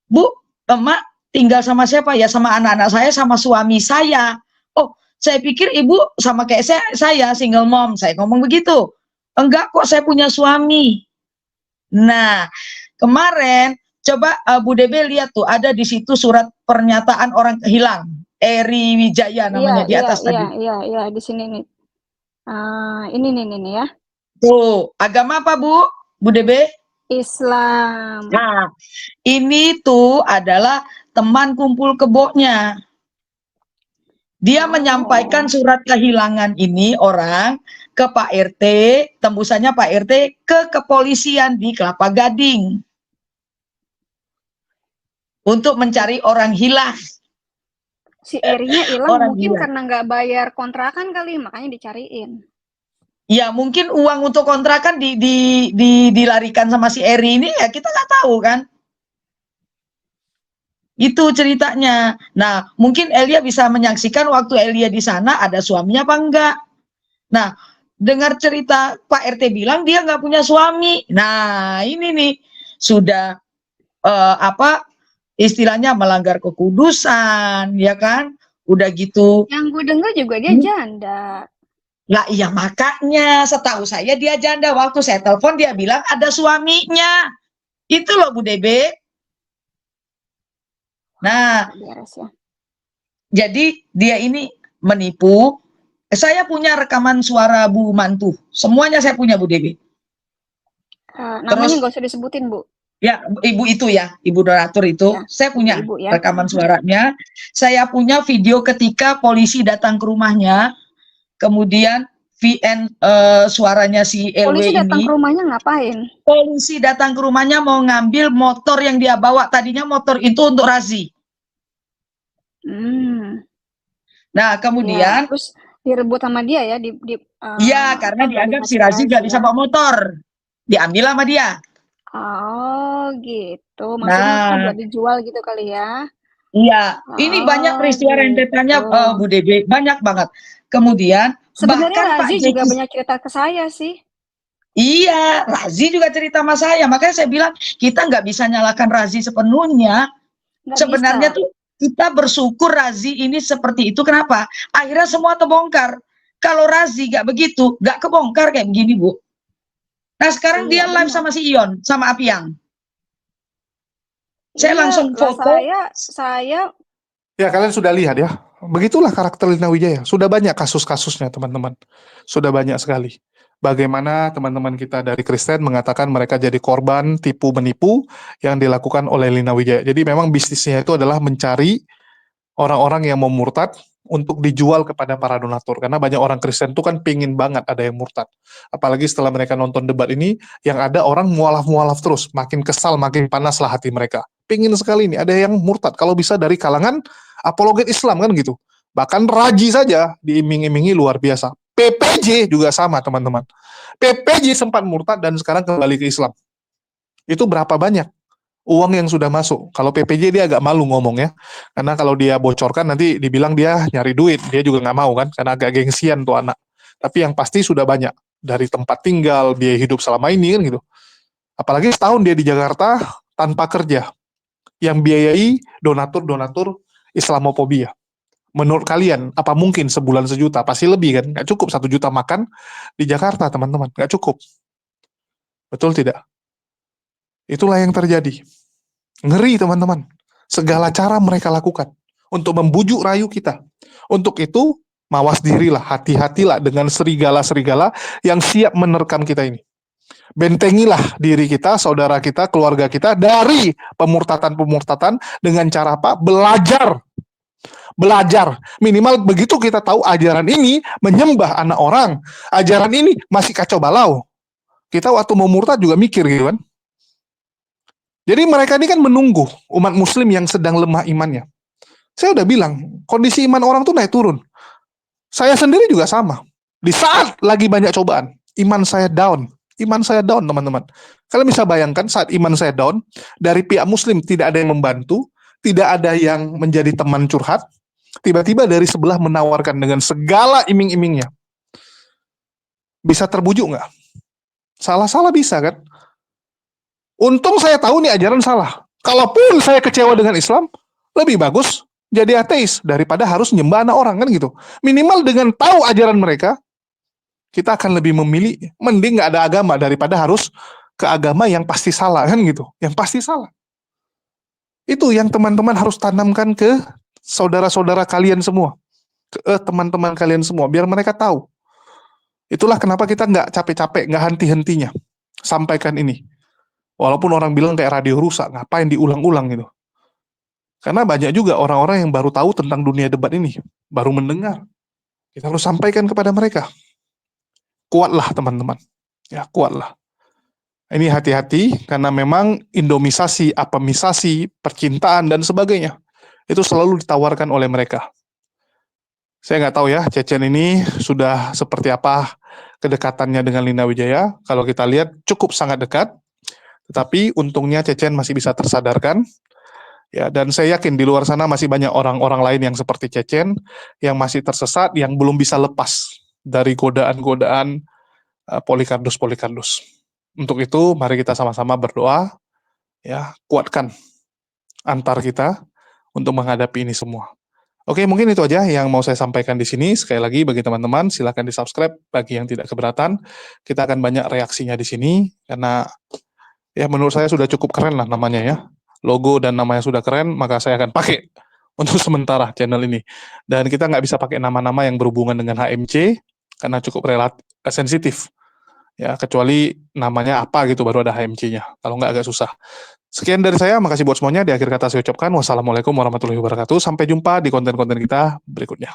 Bu, emak tinggal sama siapa? Ya sama anak-anak saya, sama suami saya. Oh, saya pikir ibu sama kayak saya single mom. Saya ngomong begitu. Enggak kok, saya punya suami. Nah, kemarin coba Bu DB lihat tuh, ada di situ surat pernyataan orang hilang. Eri Wijaya namanya di atas tadi. Iya, di sini nih. Ini nih ya. Tuh, agama apa Bu DB? Islam. Nah, ini tuh adalah teman kumpul keboknya. Dia menyampaikan surat kehilangan ini orang ke Pak RT, tembusannya Pak RT ke kepolisian di Kelapa Gading untuk mencari orang hilang. Si Erinya hilang Orang mungkin hilang. karena nggak bayar kontrakan kali, makanya dicariin. Ya mungkin uang untuk kontrakan dilarikan sama si Eri ini, ya kita nggak tahu kan. Itu ceritanya. Nah, mungkin Elia bisa menyaksikan waktu Elia di sana ada suaminya apa enggak. Nah, dengar cerita Pak RT bilang dia nggak punya suami. Nah, ini nih sudah istilahnya melanggar kekudusan, ya kan? Udah gitu. Yang gue dengar juga dia janda. Lah iya, makanya setahu saya dia janda. Waktu saya telepon dia bilang ada suaminya. Itu loh Bu DB. Nah, Beres ya. jadi dia ini menipu. Saya punya rekaman suara Bu Mantu. Semuanya saya punya Bu DB. Namanya nggak usah disebutin Bu. Ya, ibu itu ya, ibu donatur itu. Ya, saya punya ibu, ya. rekaman suaranya. Saya punya video ketika polisi datang ke rumahnya. Kemudian VN suaranya si LW Polisi datang ini. ke rumahnya ngapain? Polisi datang ke rumahnya mau ngambil motor yang dia bawa. Tadinya motor itu untuk Razi. Nah, kemudian Ya, terus direbut sama dia ya iya, karena dianggap si Razi nggak bisa bawa motor. Diambil sama dia. Oh, gitu. Maksudnya buat dijual gitu kali ya. Iya, ini banyak peristiwa rentetannya Bu DB, banyak banget. Kemudian sebenarnya bahkan Razi juga banyak cerita ke saya sih. Iya, Razi juga cerita sama saya. Makanya saya bilang kita nggak bisa nyalakan Razi sepenuhnya. Sebenarnya tuh kita bersyukur Razi ini seperti itu. Kenapa? Akhirnya semua terbongkar. Kalau Razi nggak begitu, nggak kebongkar kayak begini, Bu. Nah, sekarang dia live sama si Ion, sama Apiang. Saya langsung foto. Saya Ya, kalian sudah lihat ya. Begitulah karakter Lina Wijaya. Sudah banyak kasus-kasusnya, teman-teman. Sudah banyak sekali. Bagaimana teman-teman kita dari Kristen mengatakan mereka jadi korban tipu menipu yang dilakukan oleh Lina Wijaya. Jadi memang bisnisnya itu adalah mencari orang-orang yang mau murtad untuk dijual kepada para donatur. Karena banyak orang Kristen itu kan pingin banget ada yang murtad. Apalagi setelah mereka nonton debat ini, yang ada orang mualaf-mualaf terus. Makin kesal, makin panaslah hati mereka. Pingin sekali nih, ada yang murtad. Kalau bisa dari kalangan apologet Islam kan gitu. Bahkan Raji saja diiming-imingi luar biasa. PPJ juga sama teman-teman. PPJ sempat murtad dan sekarang kembali ke Islam. Itu berapa banyak uang yang sudah masuk? Kalau PPJ dia agak malu ngomong ya. Karena kalau dia bocorkan nanti dibilang dia nyari duit. Dia juga nggak mau kan, karena agak gengsian tuh anak. Tapi yang pasti sudah banyak. Dari tempat tinggal, biaya hidup selama ini kan gitu. Apalagi setahun dia di Jakarta tanpa kerja. Yang biayai donatur-donatur Islamophobia. Menurut kalian, apa mungkin sebulan sejuta? Pasti lebih kan? Nggak cukup 1 juta makan di Jakarta, teman-teman. Nggak cukup. Betul tidak? Itulah yang terjadi. Ngeri, teman-teman. Segala cara mereka lakukan untuk membujuk rayu kita. Untuk itu, mawas dirilah, hati-hatilah dengan serigala-serigala yang siap menerkam kita ini. Bentengilah diri kita, saudara kita, keluarga kita dari pemurtatan-pemurtatan dengan cara apa? Belajar. Minimal begitu kita tahu ajaran ini menyembah anak orang. Ajaran ini masih kacau balau. Kita waktu mau murtad juga mikir gitu kan. Jadi mereka ini kan menunggu umat muslim yang sedang lemah imannya. Saya udah bilang, kondisi iman orang tuh naik turun. Saya sendiri juga sama. Di saat lagi banyak cobaan, iman saya down. Iman saya down, teman-teman. Kalian bisa bayangkan saat iman saya down, dari pihak muslim tidak ada yang membantu, tidak ada yang menjadi teman curhat, tiba-tiba dari sebelah menawarkan dengan segala iming-imingnya. Bisa terbujuk nggak? Salah-salah bisa kan? Untung saya tahu nih ajaran salah. Kalaupun saya kecewa dengan Islam, lebih bagus jadi ateis daripada harus nyembah anak orang kan gitu. Minimal dengan tahu ajaran mereka, kita akan lebih memilih mending nggak ada agama daripada harus ke agama yang pasti salah kan gitu. Yang pasti salah. Itu yang teman-teman harus tanamkan ke saudara-saudara kalian semua, ke teman-teman kalian semua, biar mereka tahu. Itulah kenapa kita nggak capek-capek, nggak henti-hentinya sampaikan ini. Walaupun orang bilang kayak radio rusak, ngapain diulang-ulang gitu. Karena banyak juga orang-orang yang baru tahu tentang dunia debat ini, baru mendengar. Kita harus sampaikan kepada mereka. Kuatlah teman-teman, ya kuatlah. Ini hati-hati, karena memang indomisasi, apemisasi, percintaan, dan sebagainya, itu selalu ditawarkan oleh mereka. Saya nggak tahu ya, Cecen ini sudah seperti apa kedekatannya dengan Lina Wijaya. Kalau kita lihat cukup sangat dekat, tetapi untungnya Cecen masih bisa tersadarkan. Ya, dan saya yakin di luar sana masih banyak orang-orang lain yang seperti Cecen, yang masih tersesat, yang belum bisa lepas dari godaan-godaan Polikardus. Untuk itu, mari kita sama-sama berdoa, ya, kuatkan antar kita untuk menghadapi ini semua. Oke, mungkin itu aja yang mau saya sampaikan di sini. Sekali lagi bagi teman-teman, silakan di-subscribe bagi yang tidak keberatan. Kita akan banyak reaksinya di sini karena ya menurut saya sudah cukup keren lah namanya ya. Logo dan namanya sudah keren, maka saya akan pakai untuk sementara channel ini. Dan kita nggak bisa pakai nama-nama yang berhubungan dengan HMC karena cukup sensitif. Ya, kecuali namanya apa gitu baru ada HMC-nya. Kalau nggak agak susah. Sekian dari saya, makasih buat semuanya. Di akhir kata saya ucapkan wassalamualaikum warahmatullahi wabarakatuh. Sampai jumpa di konten-konten kita berikutnya.